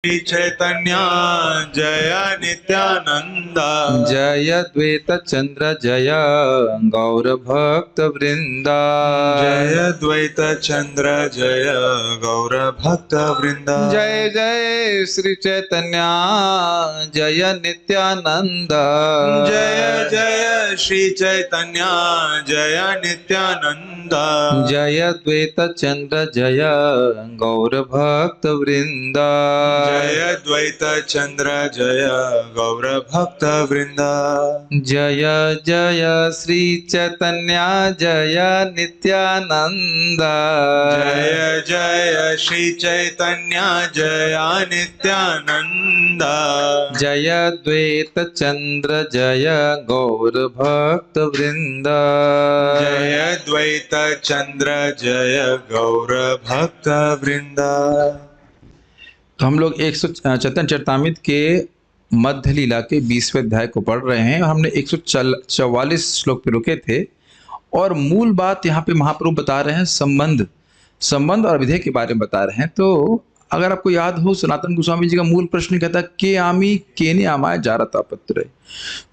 श्री चैतन्य जय नित्यानंद जय द्वैत चंद्र जय गौर भक्त वृंदा। जय द्वैत चंद्र जय गौर भक्त वृंदा। जय जय श्री चैतन्य जय नित्यानंद। जय जय श्री चैतन्य जय नित्यानंद। जय द्वैत चंद्र जय गौर भक्त वृंदा। जय द्वैत चंद्र जय गौर भक्त वृंदा। जय जय श्री चैतन्य जय नित्यानंद। जय जय श्री चैतन्य जय नित्यानंद। जय द्वैत चंद्र जय गौर भक्त वृंदा। जय द्वैत चंद्र जय गौर भक्त वृंदा। तो हम लोग चैतन्य चरितामृत के मध्य लीला के 20वें अध्याय को पढ़ रहे हैं। हमने 144 श्लोक पे रुके थे और मूल बात यहाँ पे महाप्रभु बता रहे हैं संबंध और विधेय के बारे में बता रहे हैं। तो अगर आपको याद हो, सनातन गोस्वामी जी का मूल प्रश्न कहता है के आमी केने आमाय जारता पत्र।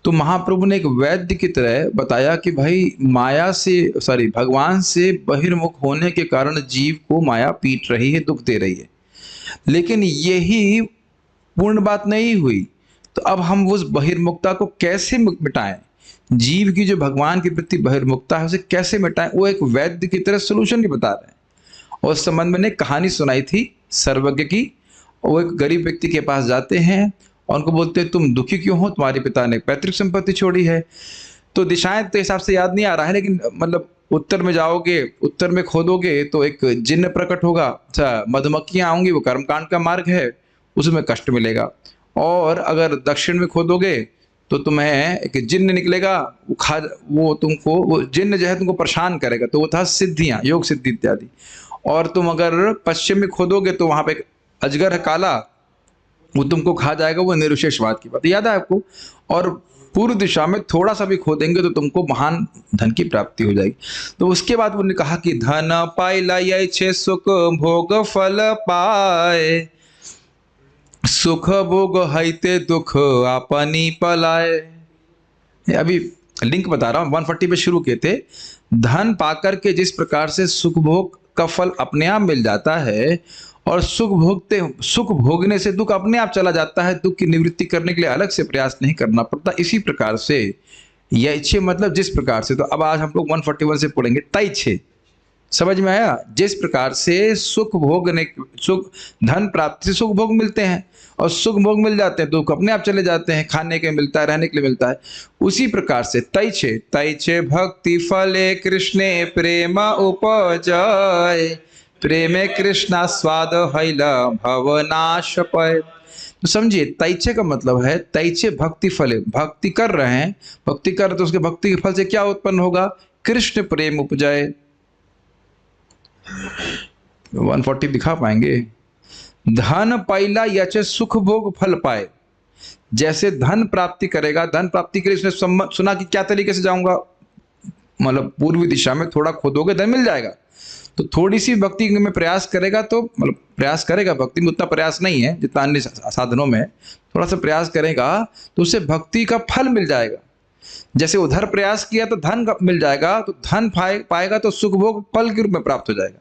तो महाप्रभु ने एक वैद्य की तरह बताया कि भाई भगवान से बहिर्मुख होने के कारण जीव को माया पीट रही है, दुख दे रही है। लेकिन यही पूर्ण बात नहीं हुई। तो अब हम उस बहिर्मुखता को कैसे मिटाएं, जीव की जो भगवान के प्रति बहिर्मुखता है उसे कैसे मिटाएं, वो एक वैद्य की तरह सोल्यूशन भी बता रहे हैं। और उस संबंध में ने कहानी सुनाई थी सर्वज्ञ की। वो एक गरीब व्यक्ति के पास जाते हैं और उनको बोलते हैं तुम दुखी क्यों हो, तुम्हारे पिता ने पैतृक संपत्ति छोड़ी है। तो दिशाएं तो हिसाब से याद नहीं आ रहा है, लेकिन मतलब उत्तर में जाओगे, उत्तर में खोदोगे तो एक जिन्न प्रकट होगा। अच्छा, मधुमक्खियां आऊंगी, वो कर्मकांड का मार्ग है, उसमें कष्ट मिलेगा। और अगर दक्षिण में खोदोगे तो तुम्हें एक जिन्न निकलेगा, वो जिन्न जो है तुमको परेशान करेगा। तो वो था सिद्धियां, योग सिद्धि इत्यादि। और तुम अगर पश्चिम में खोदोगे तो वहां पे एक अजगर है काला, वो तुमको खा जाएगा। वो निरुशेषवाद की बात याद है आपको। और पूर्व दिशा में थोड़ा सा भी खोदेंगे तो तुमको महान धन की प्राप्ति हो जाएगी। तो उसके बाद उन्होंने कहा कि धन पाइला ये छे सुख भोग फल पाए, सुख भोग हईते दुख आपनी पलाए। अभी लिंक बता रहा हूं, 140 पे शुरू किए थे। धन पाकर के जिस प्रकार से सुख भोग का फल अपने आप मिल जाता है और सुख भोगने से दुख अपने आप चला जाता है, दुख की निवृत्ति करने के लिए अलग से प्रयास नहीं करना पड़ता। इसी प्रकार से यह इच्छे मतलब जिस प्रकार से, तो अब आज हम लोग 141 से पढ़ेंगे तैच्छे। समझ में आया? जिस प्रकार से धन प्राप्ति से सुख भोग मिलते हैं और सुख भोग मिल जाते हैं, दुख अपने आप चले जाते हैं, खाने के मिलता है, रहने के लिए मिलता है। उसी प्रकार से तैच्छे भक्ति फले कृष्णे प्रेम उपजय, प्रेमे कृष्णा स्वाद हैला भवनाश पय। तो समझिए, तैच्छे का मतलब है तैच्छे भक्ति फले, भक्ति कर रहे हैं, भक्ति कर तो उसके भक्ति के फल से क्या उत्पन्न होगा? कृष्ण प्रेम उपजाए। 140 दिखा पाएंगे? धन पाइला यचे सुख भोग फल पाए। जैसे धन प्राप्ति करेगा, धन प्राप्ति के लिए उसने सुना कि क्या तरीके से जाऊंगा, मतलब पूर्वी दिशा में थोड़ा खोदोगे धन मिल जाएगा। तो थोड़ी सी भक्ति में प्रयास करेगा, तो मतलब प्रयास करेगा, भक्ति में उतना प्रयास नहीं है जितना अन्य साधनों में, थोड़ा सा प्रयास करेगा तो उसे भक्ति का फल मिल जाएगा। जैसे उधर प्रयास किया तो धन मिल जाएगा, तो धन पाएगा तो सुख भोग फल के रूप में प्राप्त हो जाएगा,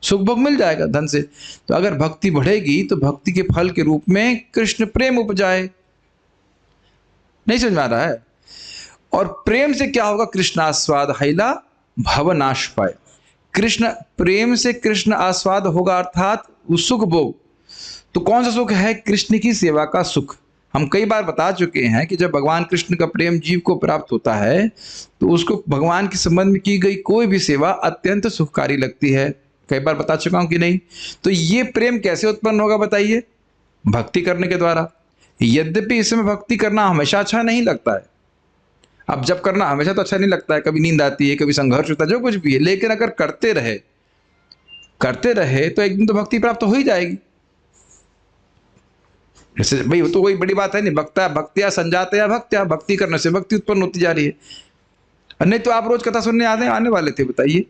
सुख भोग मिल जाएगा धन से। तो अगर भक्ति बढ़ेगी तो भक्ति के फल के रूप में कृष्ण प्रेम उपजाए। नहीं समझ में आ रहा है? और प्रेम से क्या होगा? कृष्ण आस्वाद हैला भवनाश पाए। कृष्ण प्रेम से कृष्ण आस्वाद होगा, अर्थात वो सुख भोग। तो कौन सा सुख है? कृष्ण की सेवा का सुख। हम कई बार बता चुके हैं कि जब भगवान कृष्ण का प्रेम जीव को प्राप्त होता है तो उसको भगवान के संबंध में की गई कोई भी सेवा अत्यंत सुखकारी लगती है। कई बार बता चुका हूं कि नहीं? तो ये प्रेम कैसे उत्पन्न होगा बताइए? भक्ति करने के द्वारा। यद्यपि इसमें भक्ति करना हमेशा अच्छा नहीं लगता है। अब जब करना हमेशा तो अच्छा नहीं लगता है, कभी नींद आती है, कभी संघर्ष होता है, जो कुछ भी है, लेकिन अगर करते रहे तो एक दिन तो भक्ति प्राप्त हो ही जाएगी। जैसे भाई वो तो कोई बड़ी बात है नहीं, भक्तिया संजाते या भक्तिया, भक्ति करने से भक्ति उत्पन्न होती जा रही है। नहीं तो आप रोज कथा सुनने आने वाले थे, बताइए?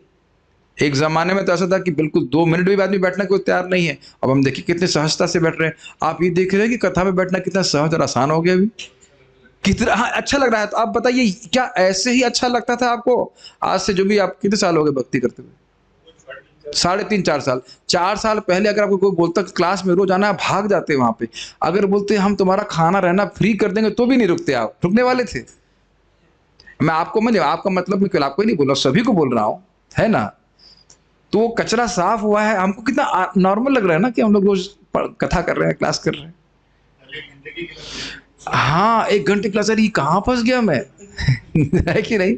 एक जमाने में तो ऐसा था कि बिल्कुल 2 मिनट भी आदमी बैठना कोई तैयार नहीं है। अब हम देखिए कितने सहजता से बैठ रहे हैं। आप ये देख रहे हैं कि कथा में बैठना कितना सहज और आसान हो गया अभी, कितना हाँ अच्छा लग रहा है। तो आप बताइए क्या ऐसे ही अच्छा लगता था आपको? आज से जो भी आप कितने साल हो गए भक्ति करते हुए? 3.5-4 साल। 4 साल पहले अगर आपको कोई बोलता कि क्लास में रोज आना है, भाग जाते वहां पे। अगर बोलते हम तुम्हारा खाना रहना फ्री कर देंगे तो भी नहीं रुकते, आप रुकने वाले थे? मैं आपको मतलब आपका मतलब मैं केवल आपको ही नहीं बोल रहा, सभी को बोल रहा हूँ, है ना? तो वो कचरा साफ हुआ है, हमको कितना नॉर्मल लग रहा है ना कि हम लोग रोज कथा कर रहे हैं, क्लास कर रहे हैं। हाँ 1 घंटे क्लास, अरे कहाँ फंस गया मैं है कि नहीं?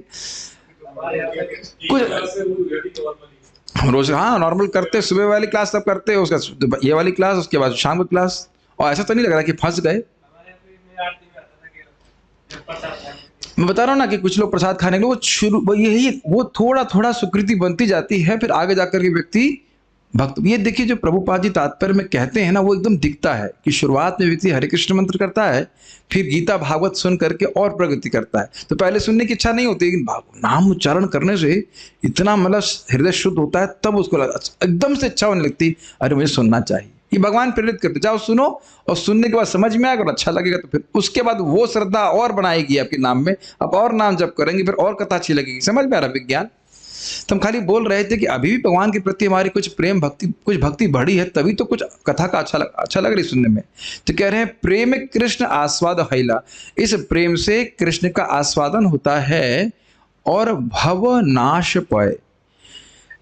कुछ हम रोज हाँ नॉर्मल करते, सुबह वाली क्लास तब करते, उसका ये वाली क्लास, उसके बाद शाम की क्लास। और ऐसा तो नहीं लग रहा कि फंस गए? मैं बता रहा हूँ ना कि कुछ लोग प्रसाद खाने के लिए वो यही वो थोड़ा थोड़ा सुकृति बनती जाती है, फिर आगे जाकर के व्यक्ति भक्त। ये देखिए जो प्रभुपाद जी तात्पर्य में कहते हैं ना, वो एकदम दिखता है कि शुरुआत में व्यक्ति हरे कृष्ण मंत्र करता है, फिर गीता भागवत सुन करके और प्रगति करता है। तो पहले सुनने की इच्छा नहीं होती, लेकिन नाम उच्चारण करने से इतना मतलब हृदय शुद्ध होता है, तब उसको एकदम से इच्छा होने लगती, अरे मुझे सुनना चाहिए। ये भगवान प्रेरित करते, जाओ सुनो, और सुनने के बाद समझ में आएगा और अच्छा लगेगा तो फिर उसके बाद वो श्रद्धा और बनाएगी आपके नाम में, आप और नाम जप करेंगे, फिर और कथा अच्छी लगेगी। समझ में आ रहा विज्ञान? तो हम खाली बोल रहे थे कि अभी भी भगवान के प्रति हमारी कुछ प्रेम भक्ति, कुछ भक्ति बढ़ी है, तभी तो कुछ कथा का अच्छा लग रही सुनने में। तो कह रहे हैं प्रेम कृष्ण आस्वाद हैला, इस प्रेम से कृष्ण का आस्वादन होता है और भव नाश पय,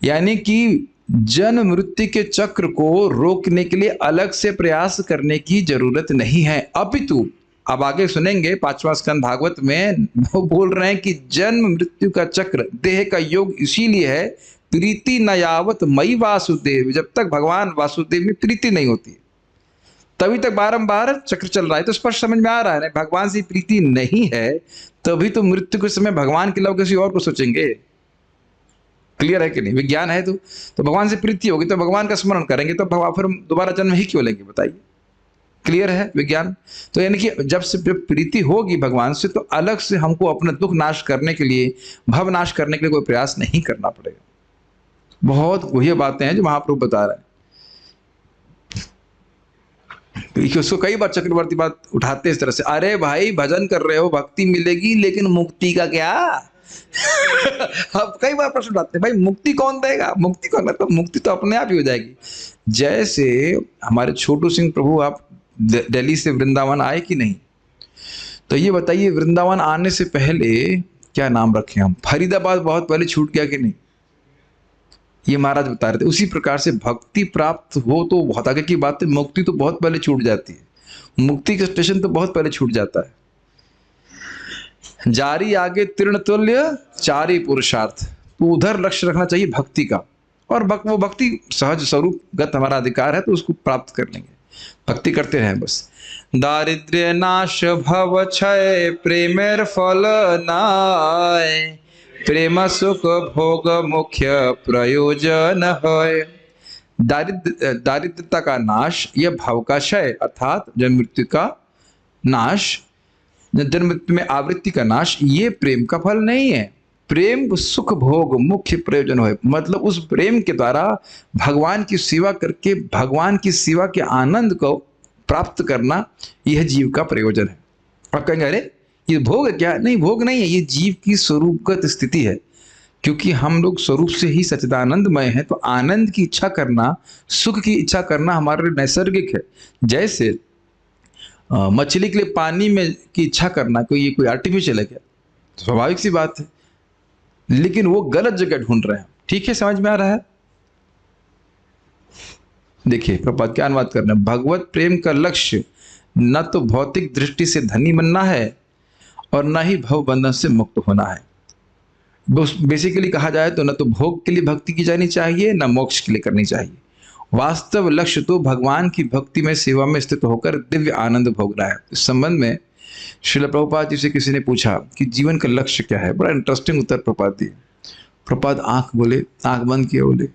यानी कि जन्म मृत्यु के चक्र को रोकने के लिए अलग से प्रयास करने की जरूरत नहीं है। अपितु अब आगे सुनेंगे 5वां स्कंद भागवत में वो बोल रहे हैं कि जन्म मृत्यु का चक्र देह का योग इसीलिए है, प्रीति न यावत मई वासुदेव, जब तक भगवान वासुदेव में प्रीति नहीं होती तभी तक बारंबार चक्र चल रहा है। तो स्पष्ट समझ में आ रहा है ना, भगवान से प्रीति नहीं है तभी तो मृत्यु के समय भगवान के अलावा किसी और को सोचेंगे। क्लियर है कि नहीं? विज्ञान है तो भगवान से प्रीति होगी तो भगवान का स्मरण करेंगे, तो भगवान फिर दोबारा जन्म ही क्यों लेंगे? बताइए। क्लियर है विज्ञान? तो यानी कि जब प्रीति होगी भगवान से तो अलग से हमको अपना दुख नाश करने के लिए, भव नाश करने के लिए कोई प्रयास नहीं करना पड़ेगा। बहुत गुह्य बातें हैं जो महाप्रभु बता रहे हैं। उसको कई बार चक्रवर्ती बात उठाते हैं इस तरह से, अरे भाई भजन कर रहे हो, भक्ति मिलेगी, लेकिन मुक्ति का क्या? अब कई बार प्रश्न उठाते हैं, भाई मुक्ति कौन देगा? मुक्ति कौन देगा? तो मुक्ति तो अपने आप ही हो जाएगी। जैसे हमारे छोटू सिंह प्रभु, आप दिल्ली से वृंदावन आए कि नहीं? तो ये बताइए वृंदावन आने से पहले क्या नाम रखे हम? फरीदाबाद बहुत पहले छूट गया कि नहीं? ये महाराज बता रहे थे। उसी प्रकार से भक्ति प्राप्त हो तो बहुत आगे की बात है, मुक्ति तो बहुत पहले छूट जाती है। मुक्ति का स्टेशन तो बहुत पहले छूट जाता है। जारी आगे तीर्ण तुल्य चारी पुरुषार्थ, तो उधर लक्ष्य रखना चाहिए भक्ति का, और वो भक्ति सहज स्वरूप गत हमारा अधिकार है तो उसको प्राप्त कर लेंगे। भक्ति करते रहें बस। दारिद्र्य नाश भव क्षय प्रेमेर फल नाय, प्रेम सुख भोग मुख्य प्रयोजन है। दारिद्रता का नाश, यह भव का क्षय अर्थात जन्म मृत्यु का नाश, जन्म मृत्यु में आवृत्ति का नाश, ये प्रेम का फल नहीं है। प्रेम सुख भोग मुख्य प्रयोजन है, मतलब उस प्रेम के द्वारा भगवान की सेवा करके भगवान की सेवा के आनंद को प्राप्त करना, यह जीव का प्रयोजन है। आप कहेंगे अरे ये भोग है क्या? नहीं, भोग नहीं है, ये जीव की स्वरूपगत स्थिति है। क्योंकि हम लोग स्वरूप से ही सच्चिदानंदमय हैं, तो आनंद की इच्छा करना, सुख की इच्छा करना हमारे लिए नैसर्गिक है। जैसे मछली के लिए पानी में की इच्छा करना कोई आर्टिफिशियल है क्या? स्वाभाविक सी बात है, लेकिन वो गलत जगह ढूंढ रहे हैं। ठीक है, समझ में आ रहा है? देखिए प्रभुपाद क्या अनुवाद कर रहे हैं। भगवत प्रेम का लक्ष्य न तो भौतिक दृष्टि से धनी बनना है और न ही भव बंधन से मुक्त होना है। बेसिकली कहा जाए तो न तो भोग के लिए भक्ति की जानी चाहिए, न मोक्ष के लिए करनी चाहिए। वास्तव लक्ष्य तो भगवान की भक्ति में सेवा में स्थित होकर दिव्य आनंद भोगना है। इस संबंध में श्रील प्रभुपाद जी से किसी ने पूछा कि जीवन का लक्ष्य क्या है? बड़ा इंटरेस्टिंग उत्तर प्रभुपाद दिए। प्रभुपाद आंख बंद किए, बोले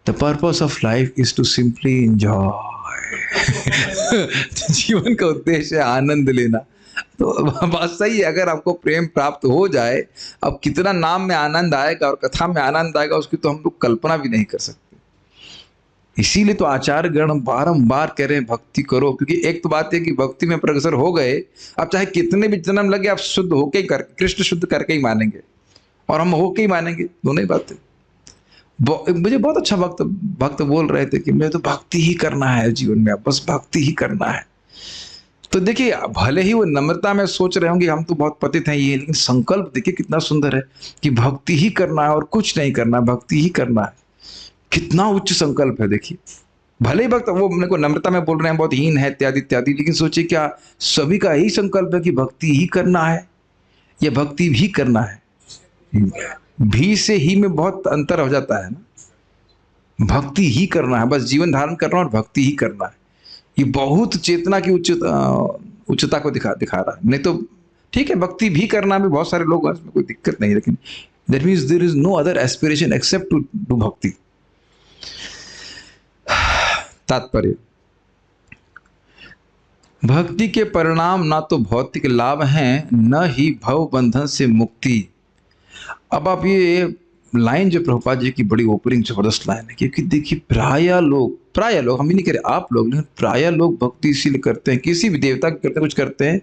the purpose of life is to simply enjoy. जीवन का उद्देश्य है आनंद लेना। तो बात सही है, अगर आपको प्रेम प्राप्त हो जाए, अब कितना नाम में आनंद आएगा और कथा में आनंद आएगा उसकी तो हम लोग कल्पना भी नहीं कर सकते। इसीलिए तो आचार्य गण बारंबार कह रहे हैं भक्ति करो, क्योंकि एक तो बात है कि भक्ति में प्रगसर हो गए, अब चाहे कितने भी जन्म लगे आप शुद्ध होके ही कर, कृष्ण शुद्ध करके ही मानेंगे और हम होके ही मानेंगे, दोनों ही बातें। मुझे बहुत अच्छा भक्त भक्त बोल रहे थे कि मुझे तो भक्ति ही करना है जीवन में, बस भक्ति ही करना है। तो देखिए, भले ही वो नम्रता में सोच रहे होंगे हम तो बहुत पतित हैं ये, लेकिन संकल्प देखिए कितना सुंदर है कि भक्ति ही करना है और कुछ नहीं करना, भक्ति ही करना है। कितना उच्च संकल्प है देखिए। भले ही भक्त वो मेरे को नम्रता में बोल रहे हैं बहुत हीन है इत्यादि इत्यादि, लेकिन सोचिए क्या सभी का यही संकल्प है कि भक्ति ही करना है या भक्ति भी करना है। भी से ही में बहुत अंतर हो जाता है ना। भक्ति ही करना है, बस जीवन धारण करना और भक्ति ही करना है, ये बहुत चेतना की उच्चता को दिखा रहा है। नहीं तो ठीक है, भक्ति भी करना में बहुत सारे लोग, इसमें कोई दिक्कत नहीं, लेकिन that means there is no other aspiration except to do bhakti. तात्पर्य, भक्ति के परिणाम ना तो भौतिक लाभ हैं न ही भव बंधन से मुक्ति। अब आप ये लाइन जो प्रभुपाद जी की बड़ी ओपनिंग जबरदस्त लाइन है, क्योंकि देखिए प्राय लोग हम ही नहीं कह रहे आप लोग, लेकिन प्राय लोग भक्ति इसीलिए करते हैं, किसी भी देवता के करते कुछ करते हैं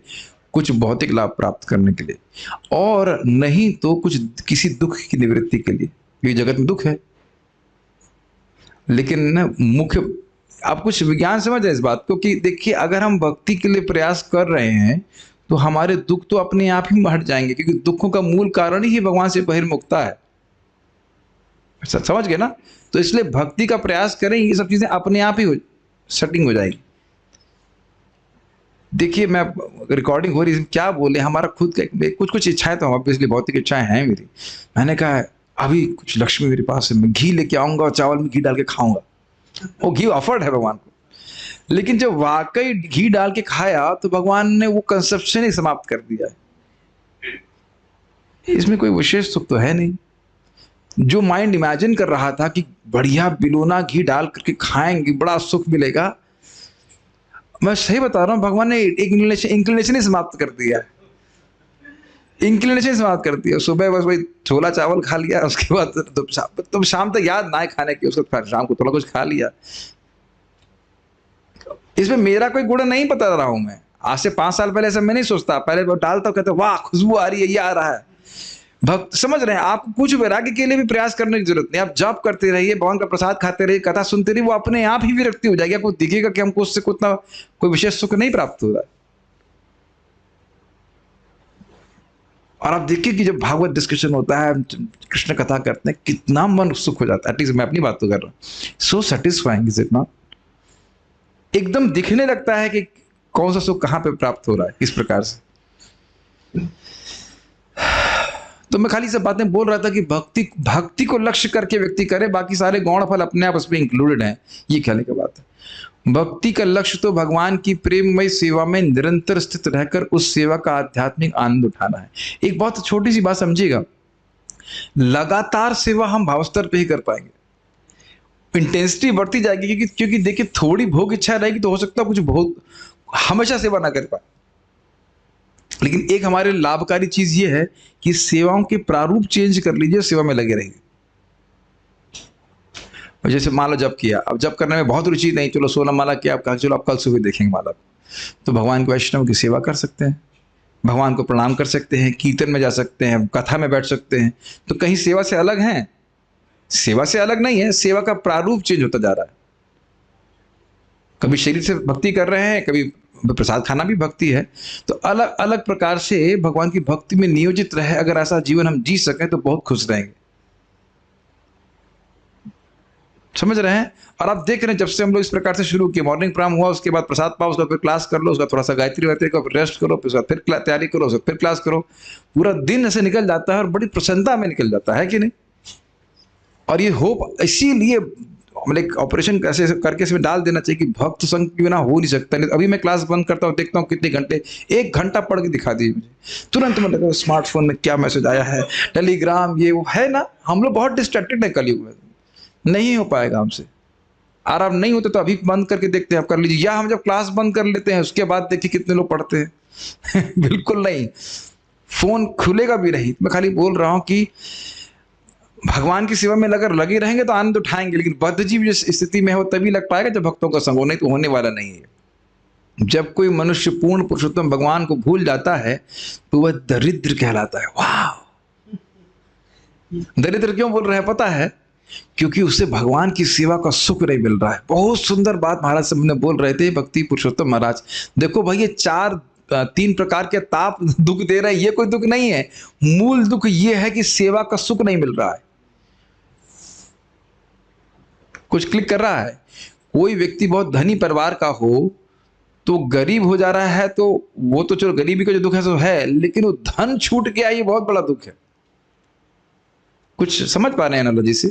कुछ भौतिक लाभ प्राप्त करने के लिए, और नहीं तो कुछ किसी दुख की निवृत्ति के लिए। ये जगत में दुख है, लेकिन मुख्य आप कुछ विज्ञान समझ रहे इस बात को कि देखिए अगर हम भक्ति के लिए प्रयास कर रहे हैं तो हमारे दुख तो अपने आप ही हट जाएंगे, क्योंकि दुखों का मूल कारण ही भगवान से बहिर्मुखता है। समझ गए ना? तो इसलिए भक्ति का प्रयास करें, ये सब चीजें अपने आप ही सेटिंग हो जाएगी। देखिए मैं रिकॉर्डिंग हो रही, क्या बोले, हमारा खुद का कुछ इच्छाएं तो ऑब्वियसली भौतिक इच्छाएं हैं मेरी। मैंने कहा अभी कुछ लक्ष्मी मेरे पास है, मैं घी लेके आऊंगा और चावल में घी डाल के खाऊंगा। वो घी ऑफर्ड है भगवान को, लेकिन जब वाकई घी डाल के खाया तो भगवान ने वो कंसेप्शन ही समाप्त कर दिया है। इसमें कोई विशेष सुख तो है नहीं। जो माइंड इमेजिन कर रहा था कि बढ़िया बिलोना घी डाल करके खाएंगे बड़ा सुख मिलेगा, मैं सही बता रहा हूं भगवान ने एक इंक्लिनेशन ही समाप्त कर दिया है। इंक्लिनेशन समाप्त कर दिया। सुबह बस वही छोला चावल खा लिया, उसके बाद तो शाम तक याद ना खाने की, उसके बाद शाम को थोड़ा कुछ खा लिया। इसमें मेरा कोई गुण नहीं बता रहा हूं मैं। आज से 5 साल पहले ऐसा मैं नहीं सोचता, पहले वो डालता कहते वाह खुशबू आ रही है, ये आ रहा है। भक्त समझ रहे हैं, आपको कुछ वैराग्य के लिए भी प्रयास करने की जरूरत नहीं। आप जप करते रहिए, भगवान का प्रसाद खाते रहिए, कथा सुनते रहिए, वो अपने आप ही विरक्ति हो जाएगी। आपको दिखेगा कि हमको उससे कोई विशेष सुख नहीं प्राप्त हो रहा है। और आप देखिए कि जब भागवत डिस्कशन होता है, कृष्ण कथा करते हैं, कितना मन सुख हो जाता है। एटलीस्ट मैं अपनी बात तो कर रहा हूं, सो सेटिस्फाइंग इज इट नॉट? एकदम दिखने लगता है कि कौन सा सुख कहां पे प्राप्त हो रहा है, किस प्रकार से। तो मैं खाली सब बातें बोल रहा था कि भक्ति को लक्ष्य करके व्यक्ति करे, बाकी सारे गौण फल अपने आप उसमें इंक्लूडेड हैं, ये कहने की बात है। भक्ति का लक्ष्य तो भगवान की प्रेममय सेवा में निरंतर स्थित रहकर उस सेवा का आध्यात्मिक आनंद उठाना है। एक बहुत छोटी सी बात समझिएगा, लगातार सेवा हम भावस्तर पे ही कर पाएंगे, इंटेंसिटी बढ़ती जाएगी, क्योंकि देखिए थोड़ी भोग इच्छा रहेगी तो हो सकता है कुछ बहुत हमेशा सेवा ना कर पाए। लेकिन एक हमारे लाभकारी चीज ये है कि सेवाओं के प्रारूप चेंज कर लीजिए, सेवा में लगे रहिए। जैसे मान लो जप किया, अब जप करने में बहुत रुचि नहीं, चलो 16 माला किया, आप कहा चलो आप कल सुबह देखेंगे माला को, तो भगवान के वैष्णव की सेवा कर सकते हैं, भगवान को प्रणाम कर सकते हैं, कीर्तन में जा सकते हैं, कथा में बैठ सकते हैं। तो कहीं सेवा से अलग हैं? सेवा से अलग नहीं है, सेवा का प्रारूप चेंज होता जा रहा है। कभी शरीर से भक्ति कर रहे हैं, कभी प्रसाद खाना भी भक्ति है। तो अलग अलग प्रकार से भगवान की भक्ति में नियोजित रहे, अगर ऐसा जीवन हम जी सकें तो बहुत खुश रहेंगे। समझ रहे हैं? और आप देख रहे हैं जब से हम लोग इस प्रकार से शुरू किए, मॉर्निंग प्रोग्राम हुआ, उसके बाद प्रसाद पाओ, उसका फिर क्लास कर लो, उसका थोड़ा सा गायत्री वायत्री का फिर रेस्ट करो, फिर फिर तैयारी करो, उसका फिर क्लास करो, पूरा दिन ऐसे निकल जाता है और बड़ी प्रसन्नता में निकल जाता है कि नहीं? और ये होप इसीलिए मतलब ऑपरेशन कैसे करके इसमें डाल देना चाहिए कि भक्त संग के बिना हो नहीं सकता। नहीं अभी मैं क्लास बंद करता हूँ, देखता हूँ कितने घंटे, 1 घंटा पढ़ के दिखा दीजिए मुझे, तुरंत मतलब स्मार्टफोन में क्या मैसेज आया है, टेलीग्राम, ये वो है ना। हम लोग बहुत डिस्ट्रैक्टेड है कलयुग में, नहीं हो पाएगा हमसे। आराम नहीं होते तो अभी बंद करके देखते हैं, आप कर लीजिए, या हम जब क्लास बंद कर लेते हैं उसके बाद देखिए कितने लोग पढ़ते हैं। बिल्कुल नहीं, फोन खुलेगा भी नहीं। मैं खाली बोल रहा हूं कि भगवान की सेवा में अगर लगे रहेंगे तो आनंद उठाएंगे, लेकिन बद्धजीव जिस स्थिति में है वो तभी लग पाएगा जब भक्तों का संग हो, नहीं तो होने वाला नहीं है। जब कोई मनुष्य पूर्ण पुरुषोत्तम भगवान को भूल जाता है तो वह दरिद्र कहलाता है। वाह! दरिद्र क्यों बोल रहे हैं पता है? क्योंकि उसे भगवान की सेवा का सुख नहीं मिल रहा है। बहुत सुंदर बात महाराज साहब ने बोल रहे थे, भक्ति पुरुषोत्तम महाराज। देखो भाई, ये तीन प्रकार के ताप दुख दे रहे हैं, ये कोई दुख नहीं है। मूल दुख ये है कि सेवा का सुख नहीं मिल रहा है। कुछ क्लिक कर रहा है? कोई व्यक्ति बहुत धनी परिवार का हो तो गरीब हो जा रहा है, तो वो तो चलो गरीबी का जो दुख है सो है, लेकिन वो धन छूट गया, ये बहुत बड़ा दुख है। कुछ समझ पा रहे हैं एनालॉजी से?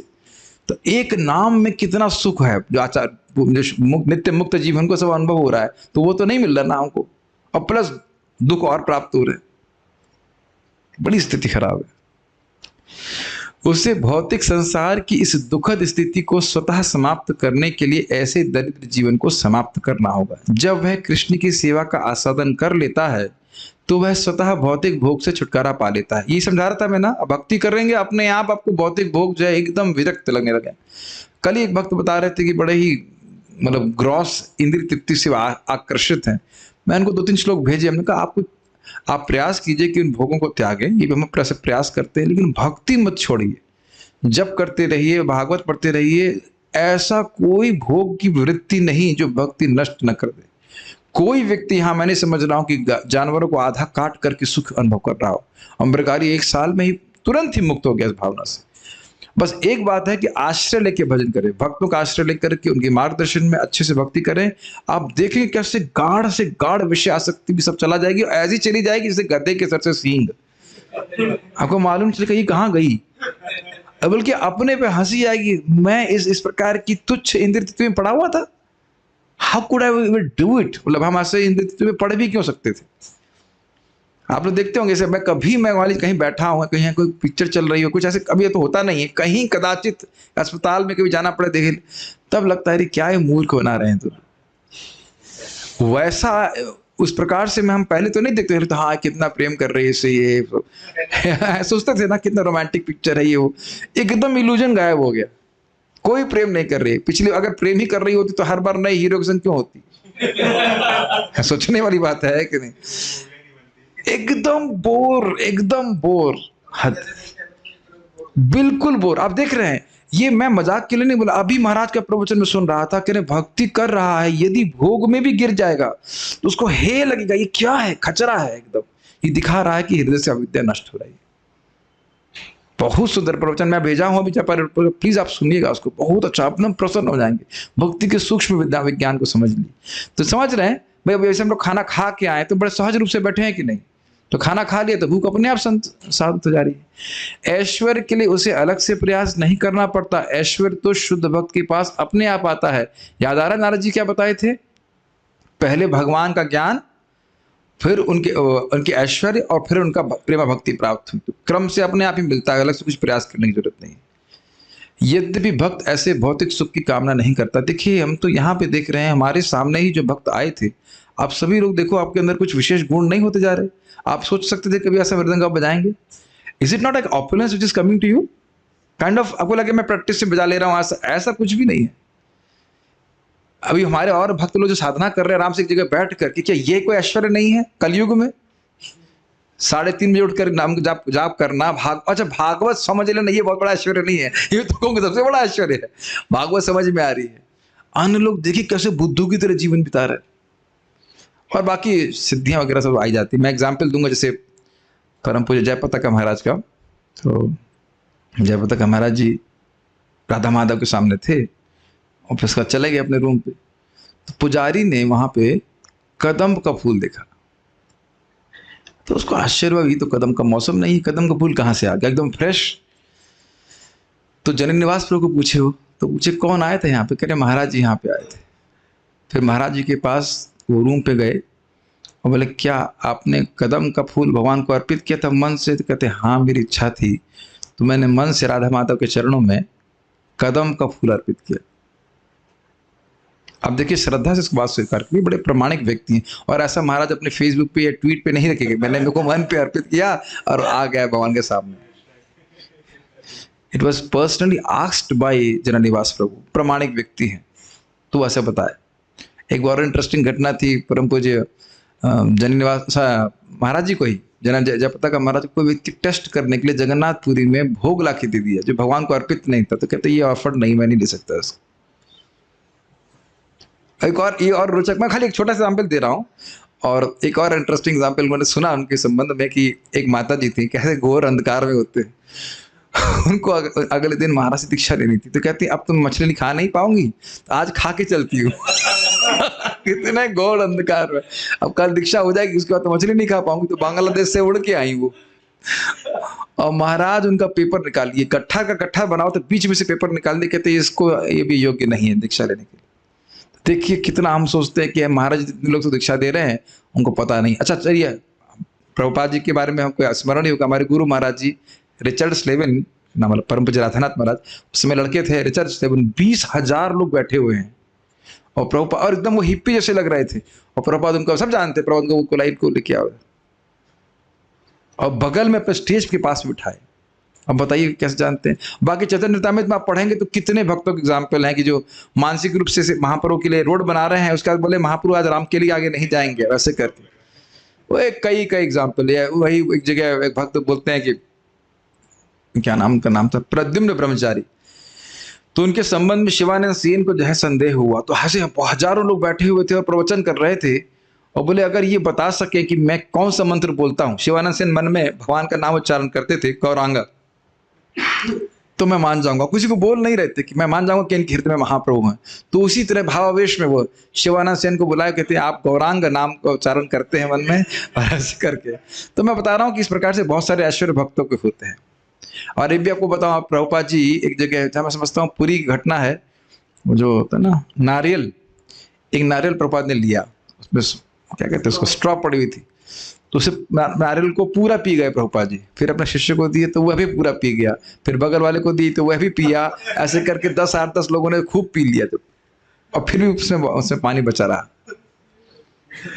तो एक नाम में कितना सुख है, जो आचार नित्य मुक्त जीवन को सब अनुभव हो रहा है, तो वो तो नहीं मिल रहा नाम को, और प्लस दुख और प्राप्त हो रहे। बड़ी स्थिति खराब है। उसे भौतिक संसार की इस दुखद स्थिति को स्वतः समाप्त करने के लिए ऐसे दरिद्र जीवन को समाप्त करना होगा। जब वह कृष्ण की सेवा का आस्वादन कर लेता है तो वह स्वतः भौतिक भोग से छुटकारा पा लेता है। ये समझा रहा था मैं ना। अब भक्ति करेंगे अपने आप आपको भौतिक भोग जो है एकदम विरक्त लगने लगे। कल ही एक भक्त बता रहे थे कि बड़े ही मतलब ग्रॉस इंद्रिय तृप्ति से आकर्षित हैं। मैं उनको 2-3 श्लोक भेजे। हमने कहा आप प्रयास कीजिए कि उन भोगों को त्यागें, ये भी हम प्रयास करते हैं, लेकिन भक्ति मत छोड़िए। जप करते रहिए, भागवत पढ़ते रहिए। ऐसा कोई भोग की वृत्ति नहीं जो भक्ति नष्ट न कर दे। कोई व्यक्ति, हाँ मैंने समझ रहा हूं कि जानवरों को आधा काट करके सुख अनुभव कर रहा हो, अम्बरकारी 1 साल में ही तुरंत ही मुक्त हो गया इस भावना से। बस एक बात है कि आश्रय लेके भजन करें, भक्तों का आश्रय लेकर के उनके मार्गदर्शन में अच्छे से भक्ति करें। आप देखेंगे कैसे गाढ़ से गाढ़ विषय आसक्ति भी सब चला जाएगी, और ऐसी चली जाएगी जैसे गधे के सर से सींग। आपको मालूम चलेगा ये कहाँ गई, बल्कि अपने पे हंसी आएगी। मैं इस प्रकार की तुच्छ इंद्रिय तत्व में पढ़ा हुआ था। How could I do it? मतलब हम ऐसे इंद्रिय तत्व में पढ़ भी क्यों सकते थे? आप लोग देखते होंगे, जैसे मैं वाली कहीं बैठा हूँ, कहीं कोई पिक्चर चल रही हो, कुछ ऐसे कभी तो होता नहीं है, कहीं कदाचित अस्पताल में कभी जाना पड़े देखे, तब लगता है क्या ये मूर्ख बना रहे हैं। तो वैसा उस प्रकार से हम पहले तो नहीं देखते थे, तो हाँ कितना प्रेम कर रही है इससे, ये सोचते थे ना कितना रोमांटिक पिक्चर है ये, वो एकदम इल्यूजन गायब हो गया। कोई प्रेम नहीं कर रही। पिछले अगर प्रेम ही कर रही होती तो हर बार नई हीरो की संग क्यों होती? सोचने वाली बात है कि नहीं? एकदम बोर, हद, बिल्कुल बोर। आप देख रहे हैं, ये मैं मजाक के लिए नहीं बोला। अभी महाराज का प्रवचन में सुन रहा था, कह रहे भक्ति कर रहा है, यदि भोग में भी गिर जाएगा तो उसको हे लगेगा ये क्या है, खचरा है एकदम। ये दिखा रहा है कि हृदय से अविद्या नष्ट हो रही है। बहुत सुंदर प्रवचन मैं भेजा हूं अभी, प्लीज आप सुनिएगा उसको, बहुत अच्छा, अपना प्रसन्न हो जाएंगे। भक्ति के सूक्ष्म विद्या विज्ञान को समझ ली। तो समझ रहे हैं भाई, अभी जैसे हम लोग खाना खा के आए तो बड़े सहज रूप से बैठे हैं कि नहीं? तो खाना खा लिया तो भूख अपने आप शांत हो जा रही है। ऐश्वर्य के लिए उसे अलग से प्रयास नहीं करना पड़ता। ऐश्वर्य तो शुद्ध भक्त के पास अपने आप आता है। याद आ रहा है नारद जी क्या बताए थे? पहले भगवान का ज्ञान, फिर उनके ऐश्वर्य, और फिर उनका प्रेम भक्ति प्राप्त हुई। तो क्रम से अपने आप ही मिलता है, अलग से कुछ प्रयास करने की जरूरत नहीं। यद्यपि भक्त ऐसे भौतिक सुख की कामना नहीं करता। देखिए हम तो यहाँ पे देख रहे हैं, हमारे सामने ही जो भक्त आए थे, आप सभी लोग देखो आपके अंदर कुछ विशेष गुण नहीं होते जा रहे। आप सोच सकते थे कभी ऐसा मृदंग आप बजाएंगे? Is it not like opulence which is coming to you? Kind of आपको लगे मैं प्रैक्टिस से बजा ले रहा हूँ, ऐसा कुछ भी नहीं है। अभी हमारे और भक्त लोग जो साधना कर रहे हैं आराम से एक जगह बैठ करके, क्या ये कोई ऐश्वर्य नहीं है कलयुग में? 3:30 बजे उठकर नाम जाप करना, भागवत समझ लेना, ये बहुत बड़ा ऐश्वर्य नहीं है, ये तो कहूँगा सबसे बड़ा ऐश्वर्य है। भागवत समझ में आ रही है। अन्य लोग देखिए कैसे बुद्धू की तरह जीवन बिता रहे हैं, और बाकी सिद्धियां वगैरह सब आई जाती। मैं एग्जाम्पल दूंगा, जैसे परम पूज्य जयपताका महाराज का। तो जयपताका महाराज जी राधा माधव के सामने थे, और फिर उसका चले गए अपने रूम पे। तो पुजारी ने वहां पे कदम का फूल देखा, तो उसको आश्चर्य हुआ, ये तो कदम का मौसम नहीं, कदम का फूल कहाँ से आ गया एकदम फ्रेश। तो जनक निवास प्रभु को पूछे हो, तो पूछे कौन आए थे यहाँ पे? कह रहे महाराज जी यहाँ पे आए थे। फिर महाराज जी के पास वो रूम पे गए और बोले क्या आपने कदम का फूल भगवान को अर्पित किया था मन से? तो कहते हाँ मेरी इच्छा थी, तो मैंने मन से राधा माधव के चरणों में कदम का फूल अर्पित किया। अब देखिए श्रद्धा से इसको बात स्वीकार की, बड़े प्रामाणिक व्यक्ति हैं, और ऐसा महाराज अपने फेसबुक पे या ट्वीट पे नहीं रखेंगे मैंने मेरे को मन पे अर्पित किया और आ गया भगवान के सामने। It was personally asked by Jananivas Prabhu, प्रामाणिक व्यक्ति हैं, तो ऐसा बताए। एक बार इंटरेस्टिंग घटना थी, परम पूज्य जननिवास महाराज जी को ही जयप्रताप का महाराज कोई व्यक्ति टेस्ट करने के लिए जगन्नाथपुरी में भोग ला के दे दिया जो भगवान को अर्पित नहीं था, तो कहते ये ऑफर नहीं, मैं नहीं ले सकता इसको। ये और रोचक, मैं खाली एक छोटा सा एग्जाम्पल दे रहा हूँ, और एक और इंटरेस्टिंग एग्जाम्पल मैंने सुना उनके संबंध में कि एक माता जी थी, कैसे घोर अंधकार में होते उनको अगले दिन महाराज से दीक्षा लेनी थी, तो कहती अब तुम मछली खा नहीं पाऊंगी, तो आज खा के चलती हूँ। कितने घोर अंधकार में, अब कल दीक्षा हो जाएगी उसके बाद तो मछली नहीं खा पाऊंगी, तो बांग्लादेश से उड़ के आई वो। और महाराज उनका पेपर निकालिए, गट्ठा का गट्ठा बनाओ तो बीच में से पेपर निकाल दे, कहते इसको ये भी योग्य नहीं है दीक्षा लेने के लिए। देखिए कितना हम सोचते हैं कि महाराज जितने लोग तो दीक्षा दे रहे हैं उनको पता नहीं। अच्छा चलिए, प्रभुपाद जी के बारे में हमको स्मरण ही होगा, हमारे गुरु महाराज जी रिचर्ड स्लेवन ना, मतलब परम पूज्य राधानाथ महाराज, उस समय लड़के थे रिचर्ड स्लेवन, 20,000 लोग बैठे हुए हैं, और प्रभुपाद और एकदम वो हिप्पी जैसे लग रहे थे, और प्रभुपाद उनको सब जानते, प्रभुपाद को कोलाइट को लेके आओ और बगल में अपने स्टेज के पास बिठाए। अब बताइए कैसे जानते हैं। बाकी चैतन्य चरितामृत में आप पढ़ेंगे तो कितने भक्तों के एग्जाम्पल हैं कि जो मानसिक रूप से महाप्रभु के लिए रोड बना रहे हैं, उसके बाद बोले महाप्रभु आज राम के लिए आगे नहीं जाएंगे, वैसे करके वो एक कई एग्जाम्पल है। वही एक जगह एक भक्त बोलते हैं कि क्या नाम का नाम था, प्रद्युम्न ब्रह्मचारी, तो उनके संबंध में शिवानंद सेन को जो है संदेह हुआ, तो ऐसे हजारों लोग बैठे हुए थे और प्रवचन कर रहे थे, और बोले अगर ये बता सके कि मैं कौन सा मंत्र बोलता हूँ, शिवानंद सेन मन में भगवान का नाम उच्चारण करते थे गौरांगा, तो मैं मान जाऊंगा। किसी को बोल नहीं रहे थे कि मैं मान जाऊंगा कि इनके हृदय में महाप्रभु हैं। तो उसी तरह भावावेश में वो शिवानंद सेन को बुलाया, कहते हैं आप गौरांग नाम का उच्चारण करते हैं मन में, और ऐसे करके। तो मैं बता रहा हूँ कि इस प्रकार से बहुत सारे ऐश्वर्य भक्तों के होते हैं। और ये भी आपको बताऊँ, प्रभुपाद जी एक जगह, जहाँ मैं समझता हूँ पूरी घटना है, वो जो होता है ना नारियल, एक नारियल प्रभुपाद ने लिया, उसमें क्या कहते हैं उसको, स्ट्रॉ पड़ी हुई थी, तो उसे नारियल को पूरा पी गए प्रभुपाद जी, फिर अपने शिष्य को दिए तो वह भी पूरा पी गया, फिर बगल वाले को दी तो वह भी पिया, ऐसे करके 10-8-10 लोगों ने खूब पी लिया जब, और फिर भी उसमें पानी बचा रहा।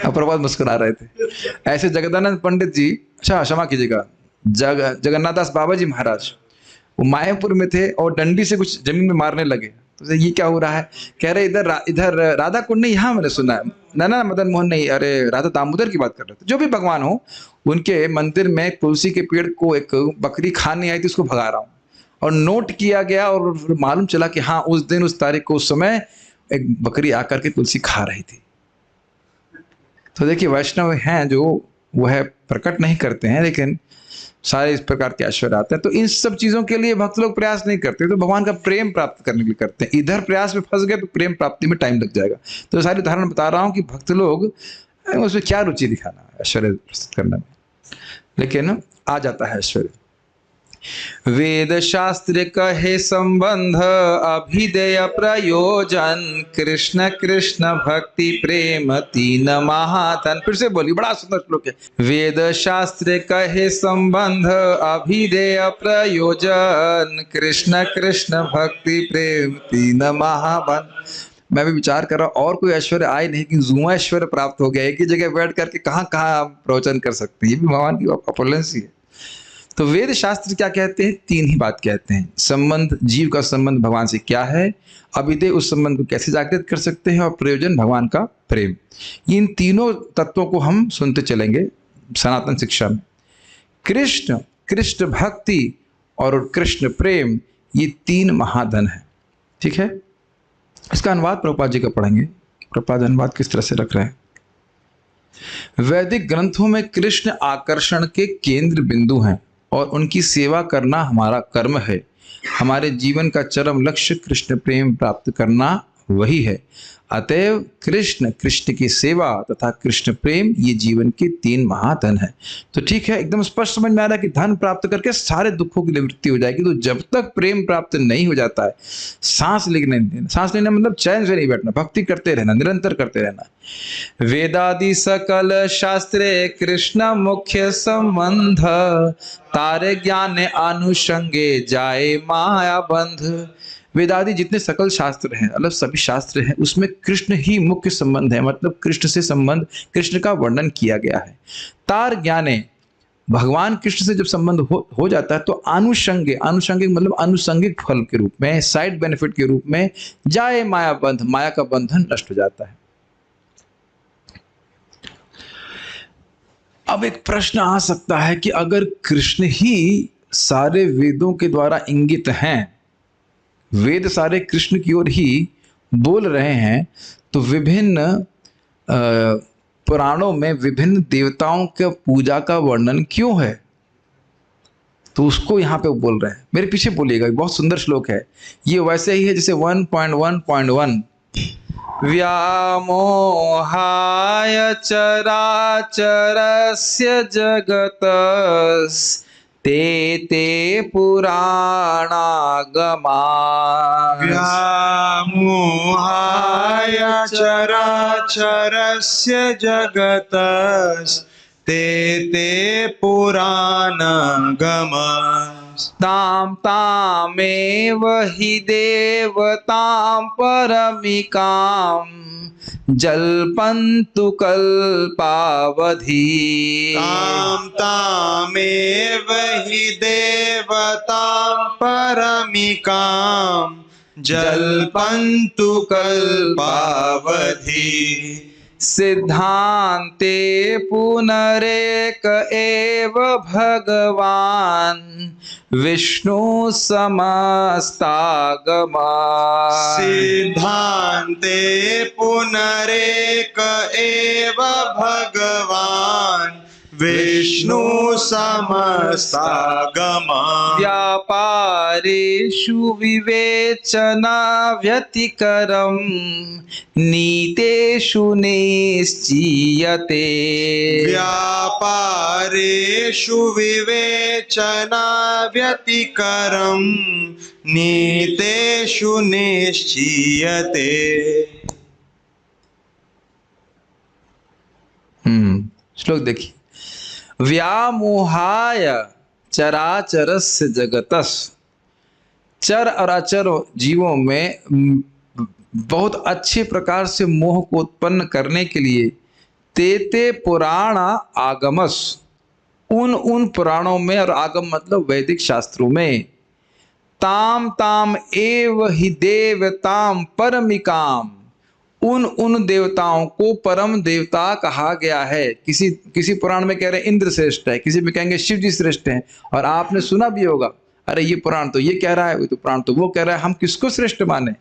अब प्रभुपाद मुस्कुरा रहे थे। ऐसे जगदानंद पंडित जी, अच्छा क्षमा कीजिएगा, जगन्नाथ दास बाबा जी महाराज, वो मायापुर में थे और डंडी से कुछ जमीन में मारने लगे, तो ये क्या हो रहा है, कह रहे इधर राधा कुंड नहीं, यहाँ मैंने सुना है, ना मदन मोहन नहीं, अरे राधा दामोदर की बात कर रहे थे, जो भी भगवान हो, उनके मंदिर में तुलसी के पेड़ को एक बकरी खाने आई थी, उसको भगा रहा हूँ। और नोट किया गया और मालूम चला कि हाँ उस दिन उस तारीख को उस समय एक बकरी आकर के तुलसी खा रही थी। तो देखिए वैष्णव हैं जो वह प्रकट नहीं करते हैं, लेकिन सारे इस प्रकार के ऐश्वर्य आते हैं। तो इन सब चीजों के लिए भक्त लोग प्रयास नहीं करते, तो भगवान का प्रेम प्राप्त करने के लिए करते हैं। इधर प्रयास में फंस गए तो प्रेम प्राप्ति में टाइम लग जाएगा। तो सारी उदाहरण बता रहा हूँ कि भक्त लोग उसमें क्या रुचि दिखाना, ऐश्वर्य प्रस्तुत करने में, लेकिन आ जाता है ऐश्वर्य। वेद शास्त्र कहे संबंध अभिदेय प्रयोजन, कृष्ण कृष्ण भक्ति प्रेम तीन महाधन। फिर से बोली, बड़ा सुंदर श्लोक है। वेद शास्त्र कहे संबंध अभिदेय प्रयोजन, कृष्ण कृष्ण भक्ति प्रेम तीन महाधन। मैं भी विचार कर रहा हूँ और कोई ऐश्वर्य आए नहीं कि जुआ ऐश्वर्य प्राप्त हो गया, एक ही जगह बैठ करके कहाँ कहाँ प्रवचन कर सकते हैं, ये भी भगवान की अपॉलेंस ही है। तो वेद शास्त्र क्या कहते हैं, 3 ही बात कहते हैं। संबंध, जीव का संबंध भगवान से क्या है, अभिदेय उस संबंध को कैसे जागृत कर सकते हैं, और प्रयोजन भगवान का प्रेम। इन तीनों तत्वों को हम सुनते चलेंगे सनातन शिक्षा में। कृष्ण, कृष्ण भक्ति और कृष्ण प्रेम, ये 3 महाधन है। ठीक है, इसका अनुवाद प्रभुपाद जी का पढ़ेंगे। प्रभुपाद अनुवाद किस तरह से रख रहे हैं। वैदिक ग्रंथों में कृष्ण आकर्षण के केंद्र बिंदु हैं और उनकी सेवा करना हमारा कर्म है। हमारे जीवन का चरम लक्ष्य कृष्ण प्रेम प्राप्त करना वही है। अतएव कृष्ण, कृष्ण की सेवा तथा कृष्ण प्रेम, ये जीवन के 3 महाधन है। तो ठीक है, एकदम स्पष्ट समझ में आ रहा है कि धन प्राप्त करके सारे दुखों की निवृत्ति हो जाएगी। तो जब तक प्रेम प्राप्त नहीं हो जाता है, सांस लेना मतलब चैन से नहीं बैठना, भक्ति करते रहना, निरंतर करते रहना। वेदादि सकल शास्त्रे कृष्ण मुख्य संबंध, तारे ज्ञान अनुषंगे जाए माया बंध। वेदादि जितने सकल शास्त्र हैं, मतलब सभी शास्त्र हैं, उसमें कृष्ण ही मुख्य संबंध है, मतलब कृष्ण से संबंध, कृष्ण का वर्णन किया गया है। तार ज्ञाने, भगवान कृष्ण से जब संबंध हो जाता है तो आनुषंगिक, आनुषंगिक मतलब अनुषंगिक फल के रूप में, साइड बेनिफिट के रूप में, जाए माया बंध, माया का बंधन नष्ट हो जाता है। अब एक प्रश्न आ सकता है कि अगर कृष्ण ही सारे वेदों के द्वारा इंगित हैं, वेद सारे कृष्ण की ओर ही बोल रहे हैं, तो विभिन्न पुराणों में विभिन्न देवताओं के पूजा का वर्णन क्यों है? तो उसको यहाँ पे बोल रहे हैं। मेरे पीछे बोलिएगा, बहुत सुंदर श्लोक है ये, वैसे ही है जैसे 1.1.1 व्यामोहाय चराचरस्य जगतस् ते पुराणागमा व्यामोहाय चराचरस्य जगतस्ते पुराणागमस् ताम तामेव हि देवतां परमिकां जल्पन्तु कल्पावधि। ताम तामेव हि देवतां परमिकां जल्पन्तु कल्पावधि। सिद्धान्ते पुनरेक एव भगवान् विष्णु समस्तागमा। सिद्धान्ते पुनरेक एव भगवान् विष्णु समस्तागमा। व्यापारेषु विवेचना व्यतिकरं नीतेषु निश्चीयते। व्यापारेषु विवेचना व्यतिकरं नीतेषु निश्चीयते। श्लोक देखिए, व्यामोहाय चराचरस्य जगतस्, चर और अचर जीवों में बहुत अच्छे प्रकार से मोह को उत्पन्न करने के लिए ते पुराण आगमस, उन पुराणों में, और आगम मतलब वैदिक शास्त्रों में, ताम ताम एव हि देवताम परमिकाम, उन देवताओं को परम देवता कहा गया है। किसी पुराण में कह रहे हैं इंद्र श्रेष्ठ है, किसी में कहेंगे शिव जी श्रेष्ठ हैं। और आपने सुना भी होगा, अरे ये पुराण तो ये कह रहा है, वो तो पुराण तो वो कह रहा है, हम किसको श्रेष्ठ माने?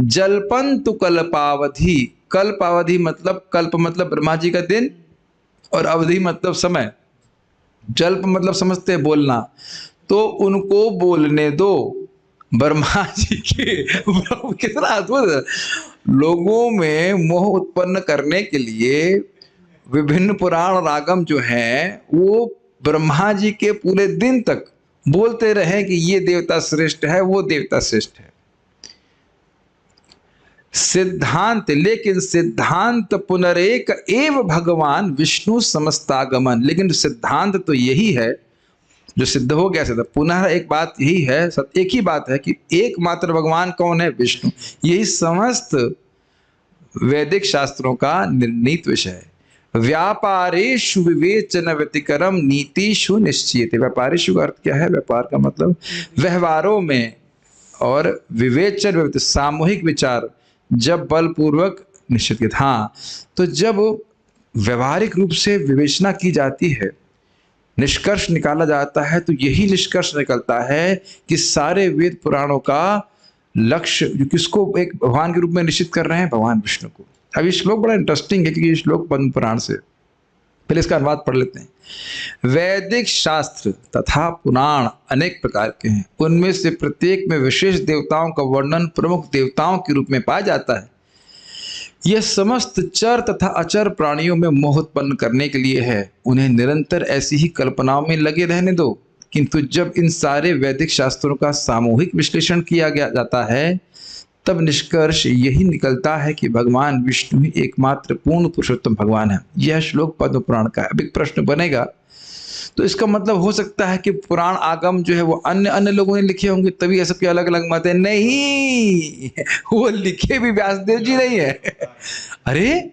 जल्पन्तु कल्पावधि, कल्पावधि मतलब, कल्प मतलब ब्रह्मा जी का दिन, और अवधि मतलब समय। जल्प मतलब समझते हैं बोलना, तो उनको बोलने दो। ब्रह्मा जी के कितना अद्भुत, लोगों में मोह उत्पन्न करने के लिए विभिन्न पुराण और आगम जो हैं वो ब्रह्मा जी के पूरे दिन तक बोलते रहे कि ये देवता श्रेष्ठ है, वो देवता श्रेष्ठ है। सिद्धांत, लेकिन सिद्धांत पुनरेक एव भगवान विष्णु समस्तागमन, लेकिन सिद्धांत तो यही है जो सिद्ध हो गया। सिद्ध पुनः एक बात यही है, एक ही बात है कि एकमात्र भगवान कौन है? विष्णु। यही समस्त वैदिक शास्त्रों का निर्णीत विषय है। व्यापारेषु विवेचन व्यतिकरम नीतिषु निश्चियते। व्यापारेषु का अर्थ क्या है? व्यापार का मतलब व्यवहारों में, और विवेचन सामूहिक विचार जब बलपूर्वक निश्चित। हाँ, तो जब व्यवहारिक रूप से विवेचना की जाती है, निष्कर्ष निकाला जाता है, तो यही निष्कर्ष निकलता है कि सारे वेद पुराणों का लक्ष्य जो किसको एक भगवान के रूप में निश्चित कर रहे हैं? भगवान विष्णु को। अब ये श्लोक बड़ा इंटरेस्टिंग है क्योंकि ये श्लोक पद्म पुराण से, पहले इसका अनुवाद पढ़ लेते हैं। वैदिक शास्त्र तथा पुराण अनेक प्रकार के हैं, उनमें से प्रत्येक में विशेष देवताओं का वर्णन प्रमुख देवताओं के रूप में पाया जाता है। यह समस्त चर तथा अचर प्राणियों में मोह उत्पन्न करने के लिए है। उन्हें निरंतर ऐसी ही कल्पनाओं में लगे रहने दो, किंतु जब इन सारे वैदिक शास्त्रों का सामूहिक विश्लेषण किया गया जाता है तब निष्कर्ष यही निकलता है कि भगवान विष्णु ही एकमात्र पूर्ण पुरुषोत्तम भगवान है। यह श्लोक पद्म पुराण का है। अब एक प्रश्न बनेगा, तो इसका मतलब हो सकता है कि पुराण आगम जो है वो अन्य अन्य लोगों ने लिखे होंगे, तभी ये सबके अलग अलग मत है। नहीं, वो लिखे भी व्यासदेव जी नहीं है। अरे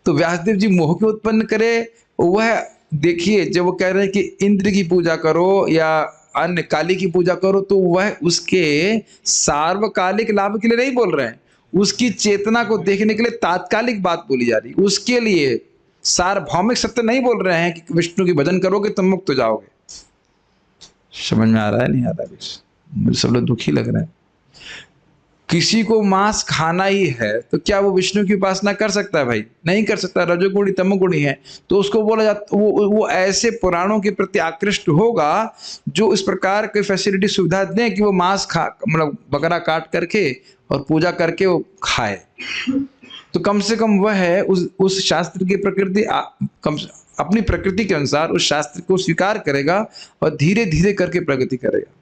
तो व्यासदेव जी मोह क्यों उत्पन्न करे? वह देखिए, जब वो कह रहे हैं कि इंद्र की पूजा करो या अन्य काली की पूजा करो, तो वह उसके सार्वकालिक लाभ के लिए नहीं बोल रहे हैं, उसकी चेतना को देखने के लिए तात्कालिक बात बोली जा रही है। उसके लिए सार्वभौमिक सत्य नहीं बोल रहे हैं कि विष्णु की भजन करोगे तुम मुक्त हो जाओगे। समझ में आ रहा है? नहीं आ रहा? कुछ मुझे सब लोग दुखी लग रहे हैं। किसी को मांस खाना ही है तो क्या वो विष्णु की उपासना कर सकता है? भाई नहीं कर सकता, रजोगुणी तमोगुणी है। तो उसको बोला जाता, वो ऐसे पुराणों के प्रति आकृष्ट होगा जो इस प्रकार की फैसिलिटी सुविधा दें कि वो मांस खा, मतलब बकरा काट करके और पूजा करके वो खाए। तो कम से कम वह है उस शास्त्र की प्रकृति, अपनी प्रकृति के अनुसार उस शास्त्र को स्वीकार करेगा और धीरे धीरे करके प्रगति करेगा।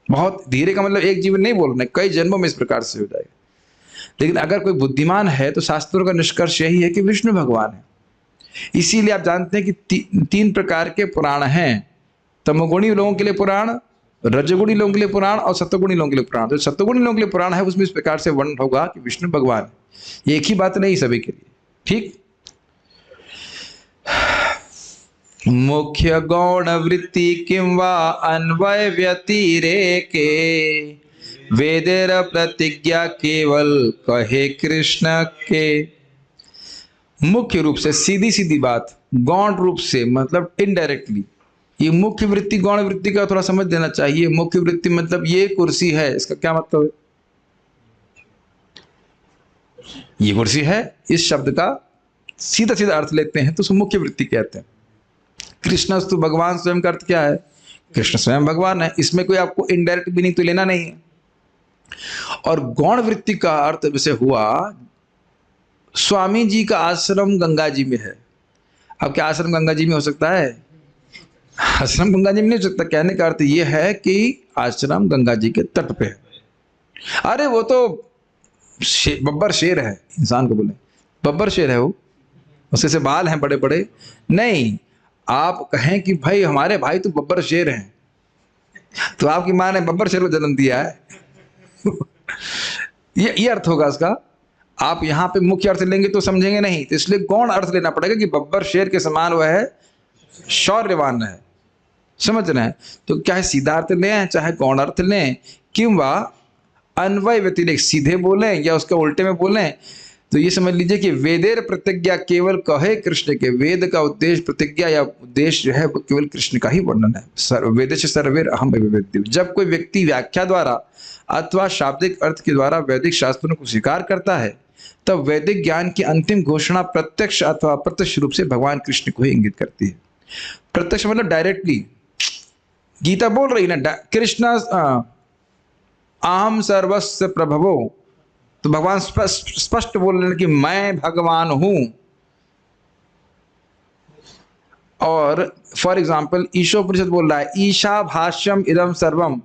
बहुत धीरे का मतलब एक जीवन नहीं बोल रहे, कई जन्मों में इस प्रकार से हो जाएगा। लेकिन अगर कोई बुद्धिमान है तो शास्त्रों का निष्कर्ष यही है कि विष्णु भगवान है। इसीलिए आप जानते हैं कि तीन प्रकार के पुराण हैं। तमोगुणी लोगों के लिए पुराण, रजगुणी लोगों के लिए पुराण और सत्वगुणी लोगों के लिए पुराण। तो सत्वगुणी लोगों के लिए पुराण है, उसमें इस प्रकार से वर्णन होगा कि विष्णु भगवान है। ये एक ही बात नहीं सभी के लिए, ठीक। मुख्य गौण वृत्ति किंवा अन्वय व्यतिरेके वेदेर प्रतिज्ञा केवल कहे कृष्ण के। मुख्य रूप से, सीधी सीधी बात, गौण रूप से मतलब इनडायरेक्टली। ये मुख्य वृत्ति गौण वृत्ति का थोड़ा समझ देना चाहिए। मुख्य वृत्ति मतलब ये कुर्सी है, इसका क्या मतलब है? ये कुर्सी है, इस शब्द का सीधा सीधा अर्थ लेते हैं तो उसको मुख्य वृत्ति कहते हैं। कृष्णस्तु भगवान स्वयं का अर्थ क्या है? कृष्ण स्वयं भगवान है। इसमें कोई आपको इनडायरेक्ट मीनिंग तो लेना नहीं है। और गौण वृत्ति का अर्थ वैसे हुआ, स्वामी जी का आश्रम गंगा जी में है। अब क्या आश्रम गंगा जी में हो सकता है? आश्रम गंगा जी में नहीं हो सकता। कहने का अर्थ यह है कि आश्रम गंगा जी के तट पे है। अरे वो तो बब्बर शेर है, इंसान को बोले बब्बर शेर है, वो उसके से बाल हैं बड़े बड़े। नहीं, आप कहें कि भाई हमारे भाई तो बब्बर शेर हैं, तो आपकी माँ ने बब्बर शेर को जन्म दिया है। ये अर्थ होगा इसका। आप यहाँ पे मुख्य अर्थ लेंगे तो समझेंगे नहीं, तो इसलिए गौण अर्थ लेना पड़ेगा कि बब्बर शेर के समान वह है, शौर्यवान है। समझ रहे हैं? तो चाहे सीधा अर्थ लें चाहे गौण अर्थ लें, किंवा अन्वय व्यतिरेक, सीधे बोलें या उसके उल्टे में बोलें, तो ये समझ लीजिए कि वेदेर प्रतिज्ञा केवल कहे कृष्ण के। वेद का उद्देश्य, प्रतिज्ञा या उद्देश्य जो है वो केवल कृष्ण का ही वर्णन है। वेदेश सर्वेर अहम अभिवेद्यम। जब कोई व्यक्ति व्याख्या द्वारा अथवा शाब्दिक अर्थ के द्वारा वैदिक शास्त्रों को स्वीकार करता है, तब वैदिक ज्ञान की अंतिम घोषणा प्रत्यक्ष अथवा अप्रत्यक्ष रूप से भगवान कृष्ण को ही इंगित करती है। प्रत्यक्ष मतलब डायरेक्टली। गीता बोल रही ना, कृष्ण अहम सर्वस्व प्रभवो, तो भगवान स्पष्ट बोल रहे हैं कि मैं भगवान हूं। और फॉर एग्जाम्पल ईशोपनिषद बोल रहा है ईशा भाष्यम इदम सर्वम,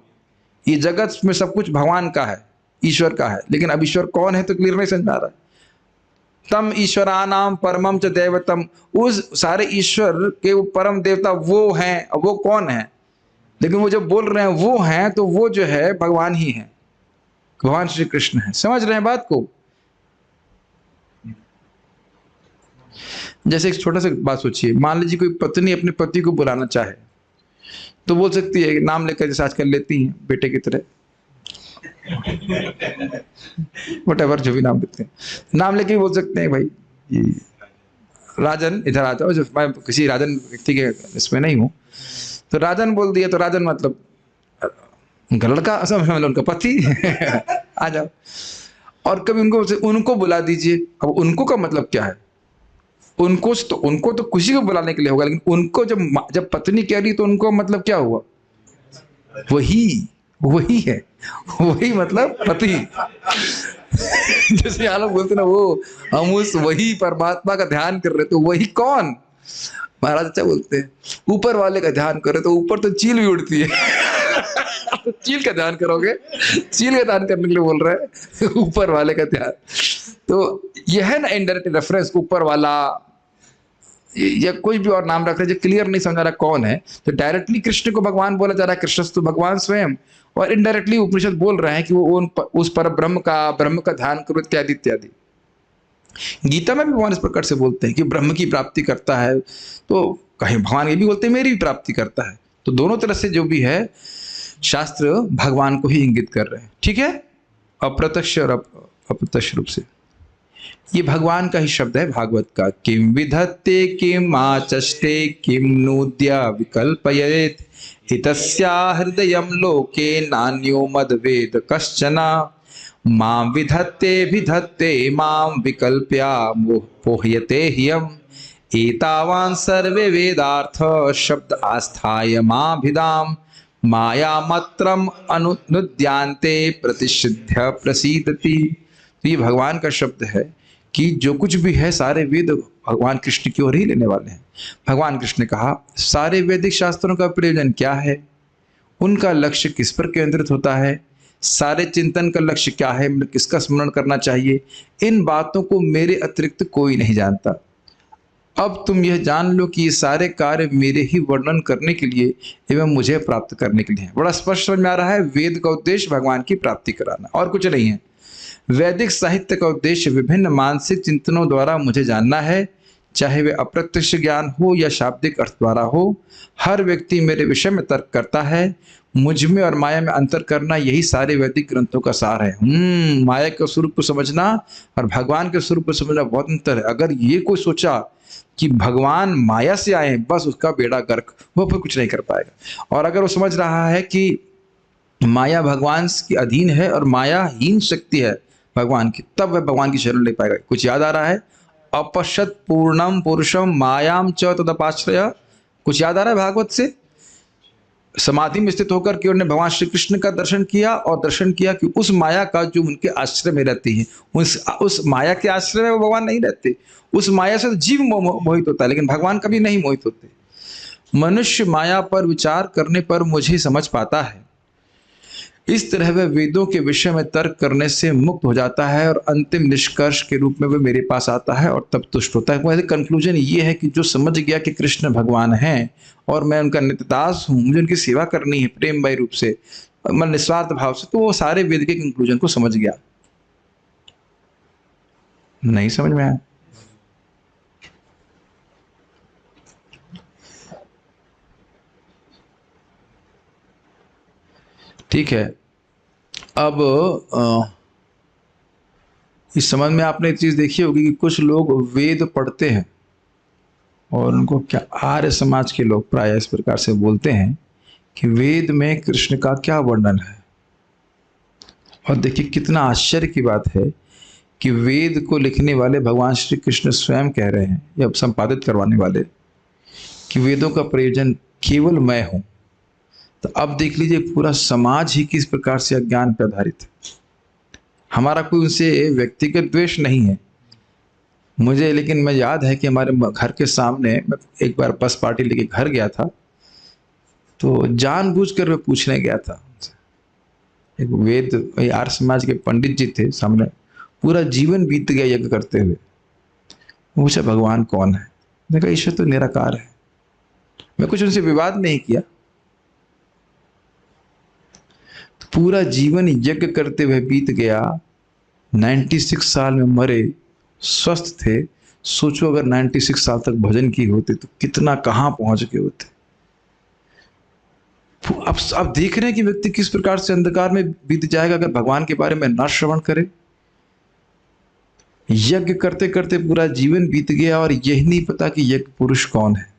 ये जगत में सब कुछ भगवान का है, ईश्वर का है। लेकिन अब ईश्वर कौन है तो क्लियर नहीं समझ आ रहा है। तम ईश्वरानाम परमम च दैवतम, उस सारे ईश्वर के वो परम देवता वो हैं। वो कौन है? लेकिन वो जब बोल रहे हैं वो हैं, तो वो जो है भगवान ही है, भगवान श्री कृष्ण है। समझ रहे हैं बात को? जैसे एक छोटा सा बात सोचिए, मान लीजिए कोई पत्नी अपने पति को बुलाना चाहे तो बोल सकती है, नाम लेकर जैसे आजकल लेती हैं बेटे की तरह, व्हाटएवर जो भी नाम देते हैं, नाम लेके बोल सकते हैं भाई राजन इधर आ जाओ। जब मैं किसी राजन व्यक्ति के इसमें नहीं हूँ तो राजन बोल दिया, तो राजन मतलब उनका लड़का, मतलब उनका पति आ जाओ। और कभी उनको बुला दीजिए। अब उनको का मतलब क्या है? उनको तो किसी को बुलाने के लिए होगा, लेकिन उनको जब पत्नी कह रही तो उनको मतलब क्या हुआ? वही है, वही मतलब पति। जैसे यहाँ लोग बोलते ना, वो हम उस वही परमात्मा का ध्यान कर रहे, तो वही कौन? महाराज अच्छा बोलते हैं ऊपर वाले का ध्यान करे तो ऊपर तो चील भी उड़ती है। तो चील का ध्यान करोगे, चील का ध्यान करने के लिए बोल रहा है, ऊपर वाले का ध्यान। तो यह है ना इनडायरेक्ट रेफरेंस, ऊपर वाला या कोई भी और नाम रख रहे हैं जो क्लियर नहीं समझा रहा कौन है। तो डायरेक्टली कृष्ण को भगवान बोला जा रहा है, कृष्ण तो भगवान स्वयं, और इनडायरेक्टली उपनिषद बोल रहे हैं कि वो उस पर ब्रह्म का ध्यान करो इत्यादि इत्यादि। गीता में भी भगवान इस प्रकार से बोलते हैं कि ब्रह्म की प्राप्ति करता है, तो कहीं भगवान ये भी बोलते हैं मेरी भी प्राप्ति करता है। तो दोनों तरह से जो भी है शास्त्र भगवान को ही इंगित कर रहे हैं, ठीक है, अप्रत्यक्ष और अप्रत्यक्ष रूप से। ये भगवान का ही शब्द है भागवत का, किम विधत्ते किम आचष्टे किम नूद्या विकल्पयेत हितस्या हृदयम लोके नान्यो मदवेद कश्चना मां विधत्ते विधत्ते मां विकल्प्या पोह्यते ह्यम एतावान् सर्वे वेदार्थ शब्द आस्थाय माभिधाम माया मत्रम अनुनुद्यांते प्रतिषिध्य प्रसीदति। तो ये भगवान का शब्द है कि जो कुछ भी है सारे वेद भगवान कृष्ण की ओर ही लेने वाले हैं। भगवान कृष्ण ने कहा सारे वैदिक शास्त्रों का प्रयोजन क्या है, उनका लक्ष्य किस पर केंद्रित होता है, सारे चिंतन का लक्ष्य क्या है, किसका स्मरण करना चाहिए, इन बातों को मेरे अतिरिक्त कोई नहीं जानता। अब तुम यह जान लो कि ये सारे कार्य मेरे ही वर्णन करने के लिए एवं मुझे प्राप्त करने के लिए है। बड़ा स्पष्ट समझ में आ रहा है, वेद का उद्देश्य भगवान की प्राप्ति कराना और कुछ नहीं है। वैदिक साहित्य का उद्देश्य विभिन्न मानसिक चिंतनों द्वारा मुझे जानना है, चाहे वे अप्रत्यक्ष ज्ञान हो या शाब्दिक अर्थ द्वारा हो। हर व्यक्ति मेरे विषय में तर्क करता है, मुझ में और माया में अंतर करना, यही सारे वैदिक ग्रंथों का सार है। माया के स्वरूप को समझना और भगवान के स्वरूप को समझना बहुत अंतर है। अगर ये कोई सोचा कि भगवान माया से आए बस उसका बेड़ा गर्क, वो फिर कुछ नहीं कर पाएगा। और अगर वो समझ रहा है कि माया भगवान के अधीन है और माया हीन शक्ति है भगवान की, तब वह भगवान की शरण ले पाएगा। कुछ याद आ रहा है, अपश्यत पूर्णम पुरुषम मायाम च तदपाश्रय, कुछ याद आ रहा है भागवत से। समाधि में स्थित होकर के उन्होंने भगवान श्री कृष्ण का दर्शन किया और दर्शन किया कि उस माया का जो उनके आश्रय में रहती है, उस माया के आश्रय में वो भगवान नहीं रहते। उस माया से तो जीव मोहित होता है लेकिन भगवान कभी नहीं मोहित होते। मनुष्य माया पर विचार करने पर मुझे समझ पाता है, इस तरह वह वेदों के विषय में तर्क करने से मुक्त हो जाता है और अंतिम निष्कर्ष के रूप में वह मेरे पास आता है और तब तुष्ट होता है। वैसे कंक्लूजन ये है कि जो समझ गया कि कृष्ण भगवान हैं और मैं उनका नित्यदास हूँ, मुझे उनकी सेवा करनी है प्रेममय रूप से, मन निस्वार्थ भाव से, तो वो सारे वेद के कंक्लूजन को समझ गया। नहीं समझ में आया? ठीक है। अब इस संबंध में आपने एक चीज देखी होगी कि कुछ लोग वेद पढ़ते हैं और उनको क्या आर्य समाज के लोग प्राय इस प्रकार से बोलते हैं कि वेद में कृष्ण का क्या वर्णन है। और देखिए कितना आश्चर्य की बात है कि वेद को लिखने वाले भगवान श्री कृष्ण स्वयं कह रहे हैं या संपादित करवाने वाले कि वेदों का प्रयोजन केवल मैं हूं। तो अब देख लीजिए पूरा समाज ही किस प्रकार से अज्ञान पर आधारित है। हमारा कोई उनसे व्यक्तिगत द्वेष नहीं है मुझे, लेकिन मैं याद है कि हमारे घर के सामने मैं एक बार बस पार्टी लेके घर गया था, तो जानबूझकर मैं पूछने गया था। एक वेद आर्य समाज के पंडित जी थे सामने, पूरा जीवन बीत गया यज्ञ करते हुए। पूछा भगवान कौन है? मैंने कहा ईश्वर तो निराकार है। मैं कुछ उनसे विवाद नहीं किया, पूरा जीवन यज्ञ करते हुए बीत गया, 96 साल में मरे, स्वस्थ थे। सोचो अगर 96 साल तक भजन किए होते तो कितना कहां पहुंच गए होते। अब देख रहे हैं कि व्यक्ति किस प्रकार से अंधकार में बीत जाएगा अगर भगवान के बारे में न श्रवण करे। यज्ञ करते करते पूरा जीवन बीत गया और यही नहीं पता कि यज्ञ पुरुष कौन है।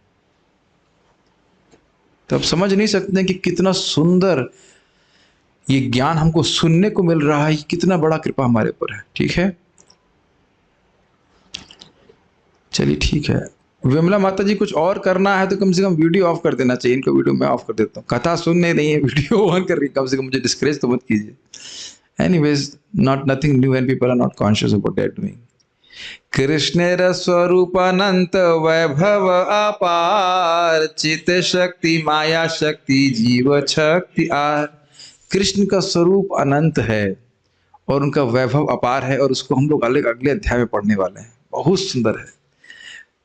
तो अब समझ नहीं सकते कि कितना सुंदर ये ज्ञान हमको सुनने को मिल रहा है, कितना बड़ा कृपा हमारे ऊपर है। ठीक है, चलिए ठीक है। विमला माता जी कुछ और करना है तो कम से कम वीडियो ऑफ कर देना चाहिए। इनको वीडियो मैं ऑफ कर देता हूँ, कथा सुनने नहीं है वीडियो ऑन कर रही, कम से कम मुझे डिस्करेज तो मत कीजिए। Anyways, nothing new and people are not conscious of what they are doing. कृष्णेर स्वरूप अनंत वैभव अपार, चित शक्ति माया शक्ति जीव शक्ति आर। कृष्ण का स्वरूप अनंत है और उनका वैभव अपार है, और उसको हम लोग अलग अगले अध्याय में पढ़ने वाले हैं। बहुत सुंदर है।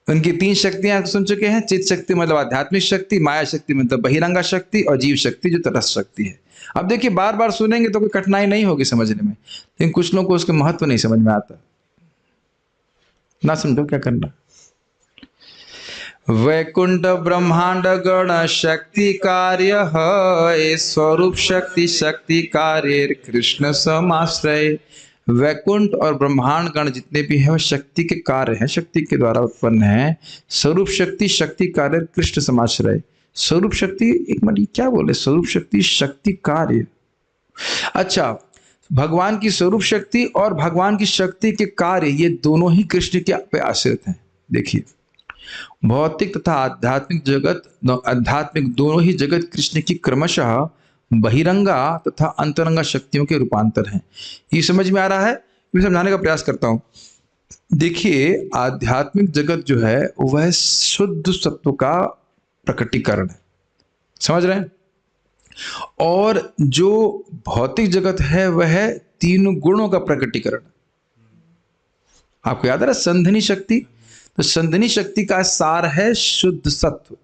उनकी 3 शक्तियां सुन चुके हैं। चित शक्ति मतलब आध्यात्मिक शक्ति, माया शक्ति मतलब बहिरंगा शक्ति, और जीव शक्ति जो तटस्थ शक्ति है। अब देखिए, बार बार सुनेंगे तो कोई कठिनाई नहीं होगी समझने में, लेकिन कुछ लोगों को उसके महत्व नहीं समझ में आता। ना समझो क्या करना। वैकुंठ ब्रह्मांड गण शक्ति कार्य स्वरूप शक्ति शक्ति कार्य कृष्ण समाश्रय। वैकुंठ और ब्रह्मांड गण जितने भी हैं वो शक्ति के कार्य हैं, शक्ति के द्वारा उत्पन्न हैं। स्वरूप शक्ति शक्ति कार्य कृष्ण समाश्रय। स्वरूप शक्ति, एक मिनट क्या बोले, स्वरूप शक्ति शक्ति कार्य। अच्छा, भगवान की स्वरूप शक्ति और भगवान की शक्ति के कार्य ये दोनों ही कृष्ण के पे आश्रित हैं। देखिए, भौतिक तथा आध्यात्मिक जगत, आध्यात्मिक दोनों ही जगत कृष्ण की क्रमशः बहिरंगा तथा अंतरंगा शक्तियों के रूपांतर हैं। ये समझ में आ रहा है? मैं समझाने का प्रयास करता हूं। देखिए, आध्यात्मिक जगत जो है वह शुद्ध सत्व का प्रकटीकरण है, समझ रहे हैं? और जो भौतिक जगत है वह 3 गुणों का प्रकटीकरण। आपको याद है संधिनी शक्ति? तो संधिनी शक्ति का सार है शुद्ध सत्व,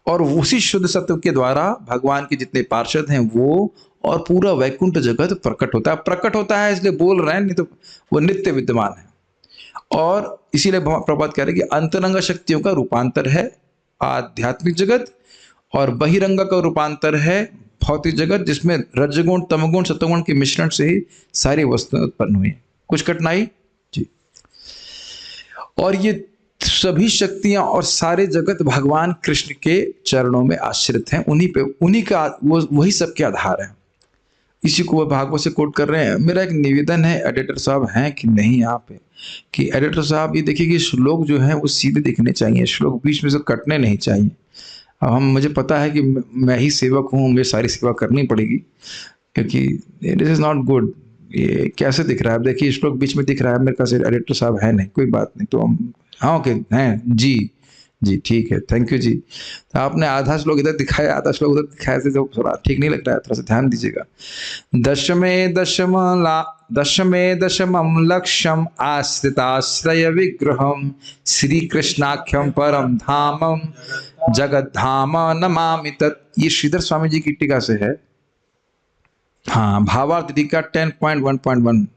और उसी शुद्ध सत्व के द्वारा भगवान के जितने पार्षद हैं वो और पूरा वैकुंठ जगत प्रकट होता है। प्रकट होता है इसलिए बोल रहे हैं, नहीं तो वो नित्य विद्यमान है। और इसीलिए प्रभात कह रहे हैं कि अंतरंग शक्तियों का रूपांतर है आध्यात्मिक जगत, और बहिरंग का रूपांतर है भौतिक जगत, जिसमें रजगुण तमगुण सतगुण के मिश्रण से ही सारी वस्तुएं उत्पन्न हुई। कुछ कठिनाई जी? और ये सभी शक्तियां और सारे जगत भगवान कृष्ण के चरणों में आश्रित हैं, उन्हीं का वही सबके आधार है। इसी को वह भागवत से कोट कर रहे हैं। मेरा एक निवेदन है, एडिटर साहब हैं कि नहीं यहाँ पे, कि एडिटर साहब ये देखिए कि श्लोक जो है वो सीधे दिखने चाहिए, श्लोक बीच में से कटने नहीं चाहिए। अब मुझे पता है कि मैं ही सेवक हूँ, मुझे सारी सेवा करनी पड़ेगी, क्योंकि दिस इज नॉट गुड। ये कैसे दिख रहा है? अब देखिए, श्लोक बीच में दिख रहा है, मेरे पास एडिटर साहब है नहीं, कोई बात नहीं, तो हम हाँ ओके हैं जी जी, ठीक है, थैंक यू जी। तो आपने आधा श्लोक इधर दिखाया, आधा श्लोक उधर दिखाया, तो थोड़ा ठीक नहीं लग रहा है, थोड़ा सा ध्यान दीजिएगा। दशमे दशमम लक्ष्यम आश्रिताश्रय विग्रहम श्री कृष्णाख्यम परम धामम जगत धाम नमामि तत्। ये श्रीधर स्वामी जी की टीका से है। हाँ, भावार्थ टीका 10.1.1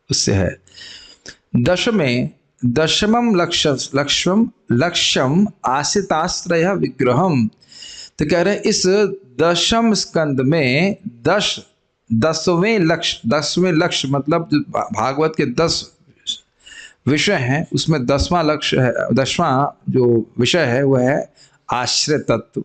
उससे है। दशमम लक्ष्यम आश्रिताश्रय विग्रहम। तो कह रहे हैं इस 10वें स्कंद में 10वें लक्ष्य मतलब भागवत के 10 विषय हैं, उसमें 10वां लक्ष्य है, 10वां जो विषय है वह है आश्रित तत्व।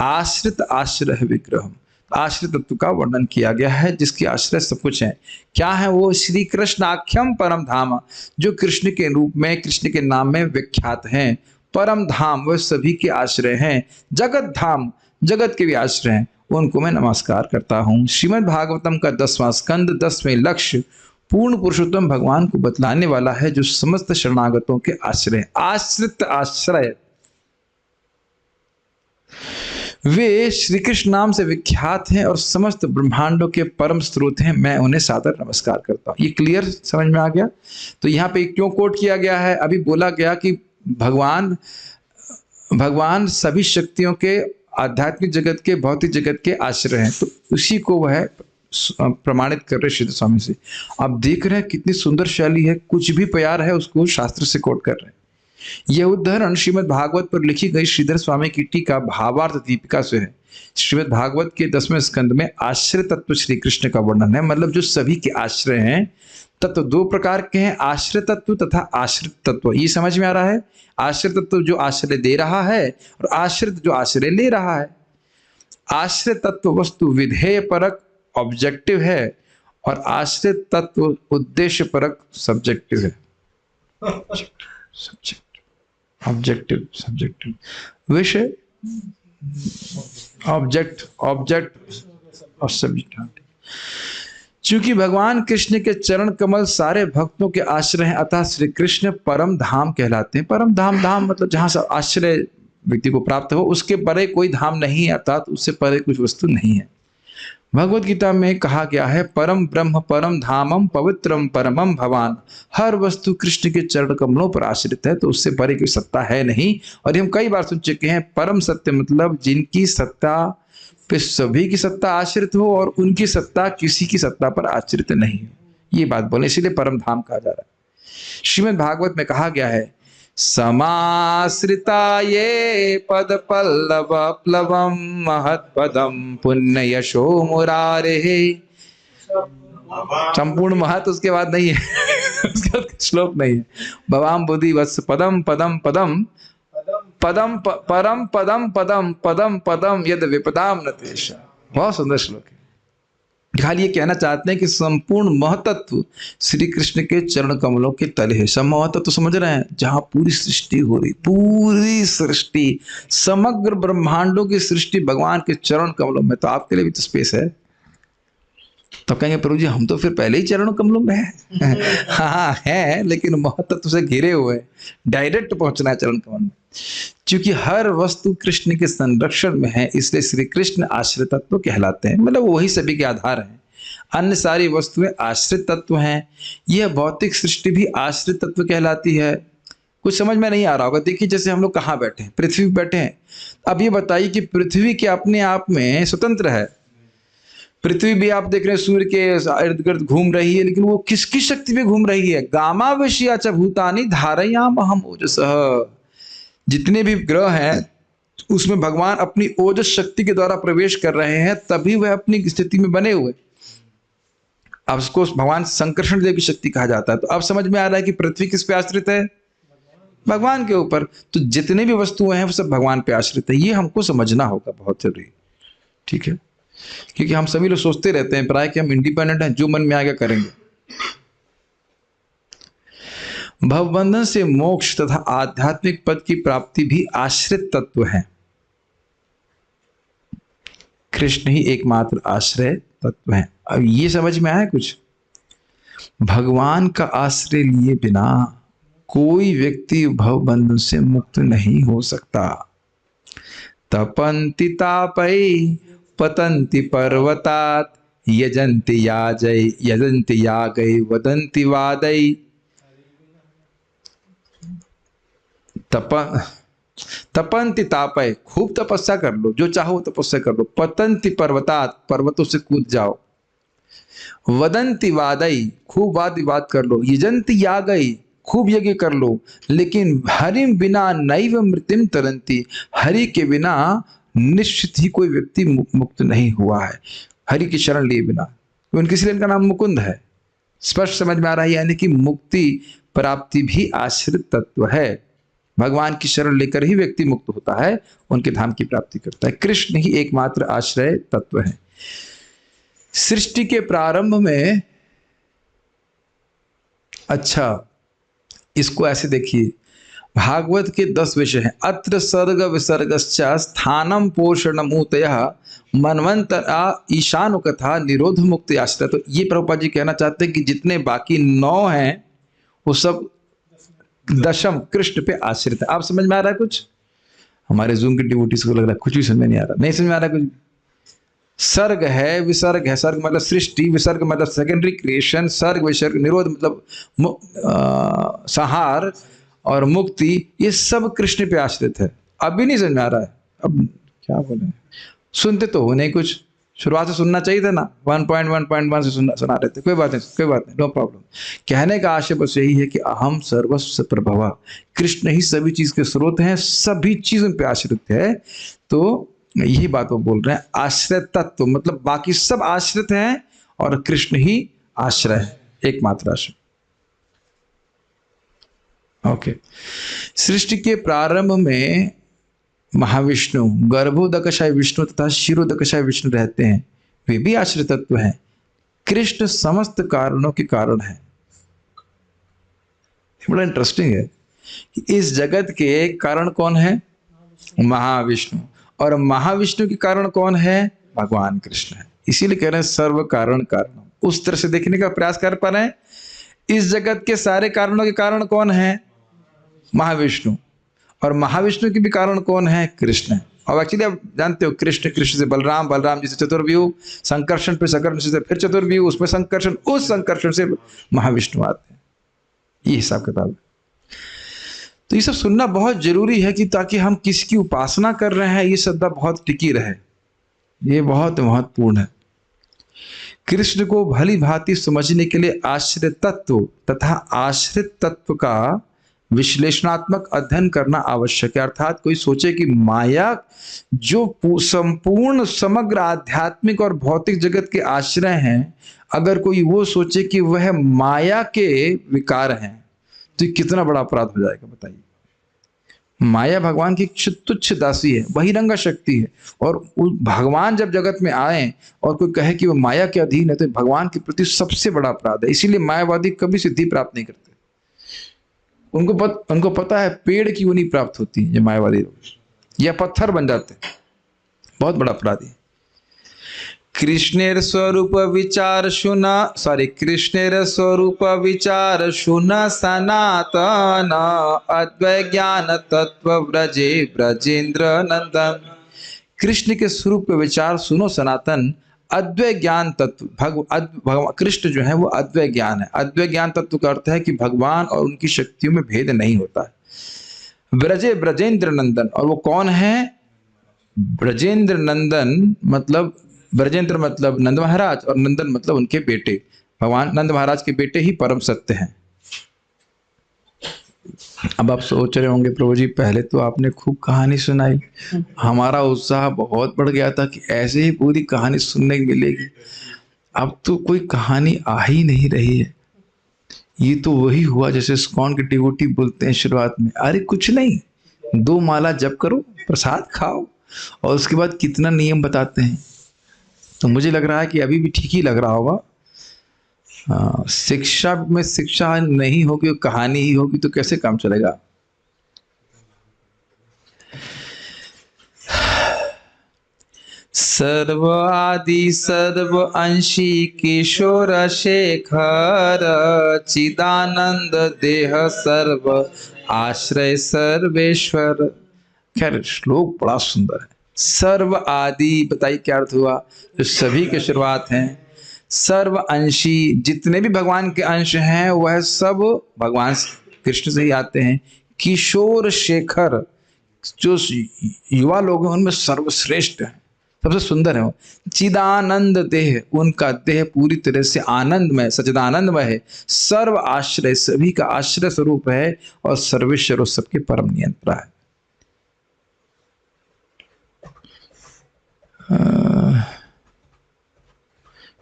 आश्रित आश्रय विग्रह, आश्रित तत्व का वर्णन किया गया है, जिसकी आश्रय सब कुछ है। क्या है वो? श्री कृष्ण आख्यम परम धाम, जो कृष्ण के रूप में, कृष्ण के नाम में विख्यात हैं। परम धाम वह सभी के आश्रय हैं। जगत धाम जगत के भी आश्रय हैं, उनको मैं नमस्कार करता हूँ। श्रीमद् भागवतम का 10वां स्कंद 10वें लक्ष्य पूर्ण पुरुषोत्तम भगवान को बतलाने वाला है, जो समस्त शरणागतों के आश्रय। आश्रित आश्रय वे श्री कृष्ण नाम से विख्यात हैं और समस्त ब्रह्मांडों के परम स्रोत हैं। मैं उन्हें सादर नमस्कार करता हूं। ये क्लियर समझ में आ गया? तो यहाँ पे क्यों कोट किया गया है? अभी बोला गया कि भगवान सभी शक्तियों के, आध्यात्मिक जगत के, भौतिक जगत के आश्रय हैं, तो उसी को वह प्रमाणित कर रहे श्रीधर स्वामी से। आप देख रहे हैं कितनी सुंदर शैली है, कुछ भी प्यार है उसको शास्त्र से कोट कर रहे हैं। यह उदाहरण श्रीमद् भागवत पर लिखी गई श्रीधर स्वामी की टीका भावार्थ दीपिका से है। श्रीमद् भागवत के 10वें स्कंद में आश्रय तत्व श्री कृष्ण का वर्णन है, मतलब जो सभी के आश्रय हैं। तत्व 2 प्रकार के हैं, आश्रय तत्व तथा आश्रित तत्व। ये समझ में आ रहा है? आश्रय तत्व जो आश्रय दे रहा है, और आश्रित जो आश्रय ले रहा है। आश्रय तत्व वस्तु विधेय परक ऑब्जेक्टिव है, और आश्रित तत्व उद्देश्य परक सब्जेक्टिव है। ऑब्जेक्टिव सब्जेक्टिव, विषय ऑब्जेक्ट और सब्जेक्ट। चूंकि भगवान कृष्ण के चरण कमल सारे भक्तों के आश्रय हैं, अतः श्री कृष्ण परम धाम कहलाते हैं। परम धाम मतलब जहां से आश्रय व्यक्ति को प्राप्त हो, उसके परे कोई धाम नहीं है, अर्थात उससे परे कुछ वस्तु नहीं है। भगवत गीता में कहा गया है परम ब्रह्म परम धामम पवित्रम परमम भवान। हर वस्तु कृष्ण के चरण कमलों पर आश्रित है, तो उससे परे कोई सत्ता है नहीं। और हम कई बार सुन चुके हैं परम सत्य मतलब जिनकी सत्ता पे सभी की सत्ता आश्रित हो और उनकी सत्ता किसी की सत्ता पर आश्रित नहीं हो, ये बात बोले, इसीलिए परम धाम कहा जा रहा है। श्रीमद् भागवत में कहा गया है समाश्रिता ये पद पल्लव प्लवम महत्पदम पुण्य यशो मुरारे। संपूर्ण महत उसके बाद नहीं है उसके बाद श्लोक नहीं है। भवाम बुद्धि वत्स पदम पदम पदम पदम परम पदम पदम पदम पदम यद विपदाम न तेषा। बहुत सुंदर श्लोक है। खाली ये कहना चाहते हैं कि संपूर्ण महतत्व श्री कृष्ण के चरण कमलों के तले है। सब महतत्व समझ रहे हैं, जहां पूरी सृष्टि हो रही, पूरी सृष्टि, समग्र ब्रह्मांडों की सृष्टि भगवान के चरण कमलों में, तो आपके लिए भी तो स्पेस है। तो कहेंगे प्रभु जी हम तो फिर पहले ही चरण कमलों में है हाँ है, लेकिन महतत्व से घिरे हुए, डायरेक्ट पहुंचना है चरण कमल में। क्योंकि हर वस्तु कृष्ण के संरक्षण में है, इसलिए श्री कृष्ण आश्रित तत्व कहलाते हैं, मतलब वही सभी के आधार हैं। अन्य सारी वस्तुएं आश्रित तत्व हैं। यह भौतिक सृष्टि भी आश्रित तत्व कहलाती है। कुछ समझ में नहीं आ रहा होगा। देखिए जैसे हम लोग कहाँ बैठे हैं, पृथ्वी पर बैठे हैं। अब ये बताइए कि पृथ्वी के अपने आप में स्वतंत्र है? पृथ्वी भी आप देख रहे हैं सूर्य के इर्द गिर्द घूम रही है, लेकिन वो किसकी शक्ति पे घूम रही है? गामावश्या च भूतानि धारयामहम ओजसः। जितने भी ग्रह हैं उसमें भगवान अपनी ओजस शक्ति के द्वारा प्रवेश कर रहे हैं, तभी वह अपनी स्थिति में बने हुए। अब उसको भगवान संकर्षण देव की शक्ति कहा जाता है। तो अब समझ में आ रहा है कि पृथ्वी किस पे आश्रित है? भगवान के ऊपर। तो जितने भी वस्तुएं हैं वो सब भगवान पे आश्रित है। ये हमको समझना होगा, बहुत जरूरी। ठीक है, क्योंकि हम सभी लोग सोचते रहते हैं प्राय कि हम इंडिपेंडेंट हैं, जो मन में आएगा करेंगे। भवबंधन से मोक्ष तथा आध्यात्मिक पद की प्राप्ति भी आश्रित तत्व है। कृष्ण ही एकमात्र आश्रय तत्व है। अब ये समझ में आया कुछ? भगवान का आश्रय लिए बिना कोई व्यक्ति भवबंधन से मुक्त नहीं हो सकता। तपन्ति तापै पतन्ति पर्वतात् यजन्ति यागै वदन्ति वादै। तपन्ति तापय, खूब तपस्या कर लो, जो चाहो तपस्या कर लो। पतन्ति पर्वतात्, पर्वतों से कूद जाओ। वदन्ति वादै, खूब वाद विवाद कर लो। यजन्ति यागै, खूब यज्ञ कर लो। लेकिन हरिम बिना नैव मृत्युम तरन्ति, हरि के बिना निश्चित ही कोई व्यक्ति मुक्त नहीं हुआ है, हरि की शरण लिए बिना। उनकी इसलिए इनका नाम मुकुंद है। स्पष्ट समझ में आ रहा है, यानी कि मुक्ति प्राप्ति भी आश्रित तत्व है। भगवान की शरण लेकर ही व्यक्ति मुक्त होता है, उनके धाम की प्राप्ति करता है। कृष्ण ही एकमात्र आश्रय तत्व है। सृष्टि के प्रारंभ में, अच्छा इसको ऐसे देखिए, भागवत के 10 विषय हैं। अत्र सर्ग विसर्गश्च स्थानम पोषणमूतयः मनवंतरा ईशानु कथा निरोध मुक्ति आश्रय। तो ये प्रभुपाद जी कहना चाहते हैं कि जितने बाकी 9 हैं वो सब दशम कृष्ण पे आश्रित है। आप समझ में आ रहा है कुछ? हमारे जूम के डिवोटीज को लग रहा है कुछ भी समझ में नहीं आ रहा, नहीं समझ में आ रहा कुछ। सर्ग है, विसर्ग है। सर्ग मतलब सृष्टि, विसर्ग मतलब सेकेंडरी क्रिएशन, सर्ग विसर्ग निरोध मतलब संहार और मुक्ति, ये सब कृष्ण पे आश्रित है। अब भी नहीं समझ में आ रहा है? अब क्या बोले, सुनते तो हो नहीं कुछ, शुरुआत से सुनना चाहिए था ना। 1.1.1 से सुना रहे थे। कोई बात नहीं, नो प्रॉब्लम। कहने का आशय बस यही है कि अहम सर्वस्व प्रभवा, कृष्ण ही सभी चीज के स्रोत हैं, सभी चीजों पे आश्रित है। तो यही बात वो बोल रहे हैं, आश्रय तत्व मतलब बाकी सब आश्रित हैं और कृष्ण ही आश्रय है, एकमात्र आश्रय। ओके। सृष्टि के प्रारंभ में महाविष्णु, गर्भोदकशाय विष्णु तथा शिरोदकशाय विष्णु रहते हैं, वे भी आश्रित तत्व हैं। कृष्ण समस्त कारणों के कारण है। बड़ा इंटरेस्टिंग है कि इस जगत के कारण कौन है? महाविष्णु। और महाविष्णु के कारण कौन है? भगवान कृष्ण है। इसीलिए कह रहे हैं सर्व कारण कारण। उस तरह से देखने का प्रयास कर पा रहे हैं। इस जगत के सारे कारणों के कारण कौन है? महाविष्णु। और महाविष्णु के भी कारण कौन है? कृष्ण है। और एक्चुअली आप जानते हो कृष्ण, कृष्ण से बलराम, बलराम जी से चतुर्व्यूह, संकर्षण पे संकर्षण से फिर चतुर्व्यूह, उसमें संकर्षण, उस संकर्षण से महाविष्णु आते हैं। ये हिसाब किताब है। तो ये सब सुनना बहुत जरूरी है कि ताकि हम किसकी उपासना कर रहे हैं ये श्रद्धा बहुत टिकी रहे। ये बहुत महत्वपूर्ण है। कृष्ण को भली भांति समझने के लिए आश्रित तत्व तथा आश्रित तत्व का विश्लेषणात्मक अध्ययन करना आवश्यक है। अर्थात कोई सोचे कि माया जो संपूर्ण समग्र आध्यात्मिक और भौतिक जगत के आश्रय हैं, अगर कोई वो सोचे कि वह माया के विकार हैं, तो कितना बड़ा अपराध हो जाएगा बताइए। माया भगवान की तुच्छ दासी है, बहिरंगा शक्ति है, और भगवान जब जगत में आए और कोई कहे कि वो माया के अधीन है, तो भगवान के प्रति सबसे बड़ा अपराध है। इसीलिए मायावादी कभी सिद्धि प्राप्त नहीं करते। उनको पता है पेड़ की वो नहीं प्राप्त होती है, मायावादी लोग, या पत्थर बन जाते हैं। बहुत बड़ा अपराधी। कृष्णेर स्वरूप विचार शुना सनातन अद्वै ज्ञान तत्व ब्रजे ब्रजेंद्र नंदन। कृष्ण के स्वरूप पे विचार सुनो सनातन, अद्वै ज्ञान तत्व। कृष्ण जो है वो अद्वै ज्ञान है। अद्वै ज्ञान तत्व का अर्थ है कि भगवान और उनकी शक्तियों में भेद नहीं होता है। ब्रजे ब्रजेंद्र नंदन, और वो कौन है? ब्रजेंद्र नंदन मतलब, ब्रजेंद्र मतलब नंद महाराज, और नंदन मतलब उनके बेटे। भगवान नंद महाराज के बेटे ही परम सत्य हैं। अब आप सोच रहे होंगे प्रभु जी पहले तो आपने खूब कहानी सुनाई, हमारा उत्साह बहुत बढ़ गया था कि ऐसे ही पूरी कहानी सुनने की मिलेगी। अब तो कोई कहानी आ ही नहीं रही है। ये तो वही हुआ जैसे इस्कॉन के डिवोटी बोलते हैं शुरुआत में, अरे कुछ नहीं, 2 माला जप करो, प्रसाद खाओ, और उसके बाद कितना नियम बताते हैं। तो मुझे लग रहा है कि अभी भी ठीक ही लग रहा होगा। शिक्षा में शिक्षा नहीं होगी, कहानी ही होगी, तो कैसे काम चलेगा। सर्व आदि सर्व अंशी किशोर शेखर चिदानंद देह सर्व आश्रय सर्वेश्वर। खैर श्लोक बड़ा सुंदर है। सर्व आदि बताइए क्या अर्थ हुआ? जो सभी के शुरुआत हैं। सर्व अंशी, जितने भी भगवान के अंश हैं वह सब भगवान कृष्ण से ही आते हैं। किशोर शेखर, जो युवा लोग हैं उनमें सर्वश्रेष्ठ है, सबसे सुंदर है वो। चिदानंद देह, उनका देह पूरी तरह से आनंदमय, सच्चिदानंदमय है। सर्व आश्रय, सभी का आश्रय स्वरूप है, और सर्वेश्वर और सबके परम नियंत्रण है।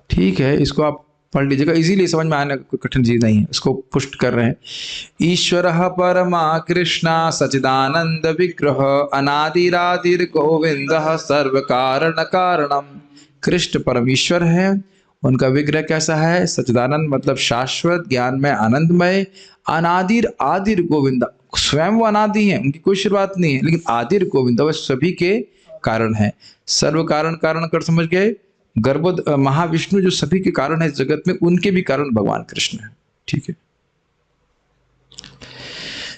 ठीक है, इसको आप पढ़ लीजिएगा, इजीली समझ में आने कोई कठिन चीज नहीं है। इसको पुष्ट कर रहे हैं। ईश्वर परमा कृष्णा सचिदानंद विग्रह अनादिरादिर गोविंद सर्व कारण कारणम। कृष्ण परमेश्वर है, उनका विग्रह कैसा है? सचिदानंद मतलब शाश्वत, ज्ञान में आनंदमय। अनादिर आदिर गोविंद, स्वयं वो अनादि है, उनकी कोई शुरुआत नहीं है, लेकिन आदिर गोविंद वह सभी के कारण है। सर्व कारण कारण कर समझ गए। गर्भ महाविष्णु जो सभी के कारण है इस जगत में, उनके भी कारण भगवान कृष्ण है। ठीक है।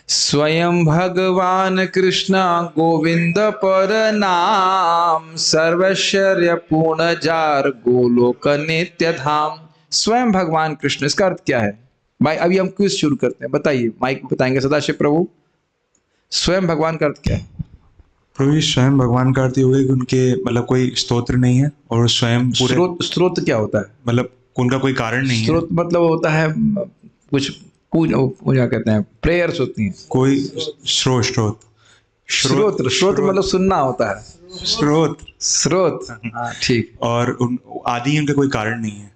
स्वयं भगवान कृष्ण गोविंद पर नाम सर्वैश्वर्य पूर्ण जार गोलोक नित्य धाम। स्वयं भगवान कृष्ण, इसका अर्थ क्या है भाई? अभी हम क्विज शुरू करते हैं, बताइए, माइक बताएंगे सदाशिव प्रभु, स्वयं भगवान का अर्थ क्या है? प्रभु जी स्वयं भगवान का अर्थ ये होगा कि उनके मतलब कोई स्तोत्र नहीं है, और स्वयं पूरे स्रोत क्या होता है? मतलब उनका कोई कारण नहीं है। स्रोत मतलब होता है कुछ पूजा कहते हैं, प्रेयर्स होती हैं। कोई स्रोत मतलब सुनना होता है। स्रोत हाँ ठीक। और आदि उनका कोई कारण नहीं है।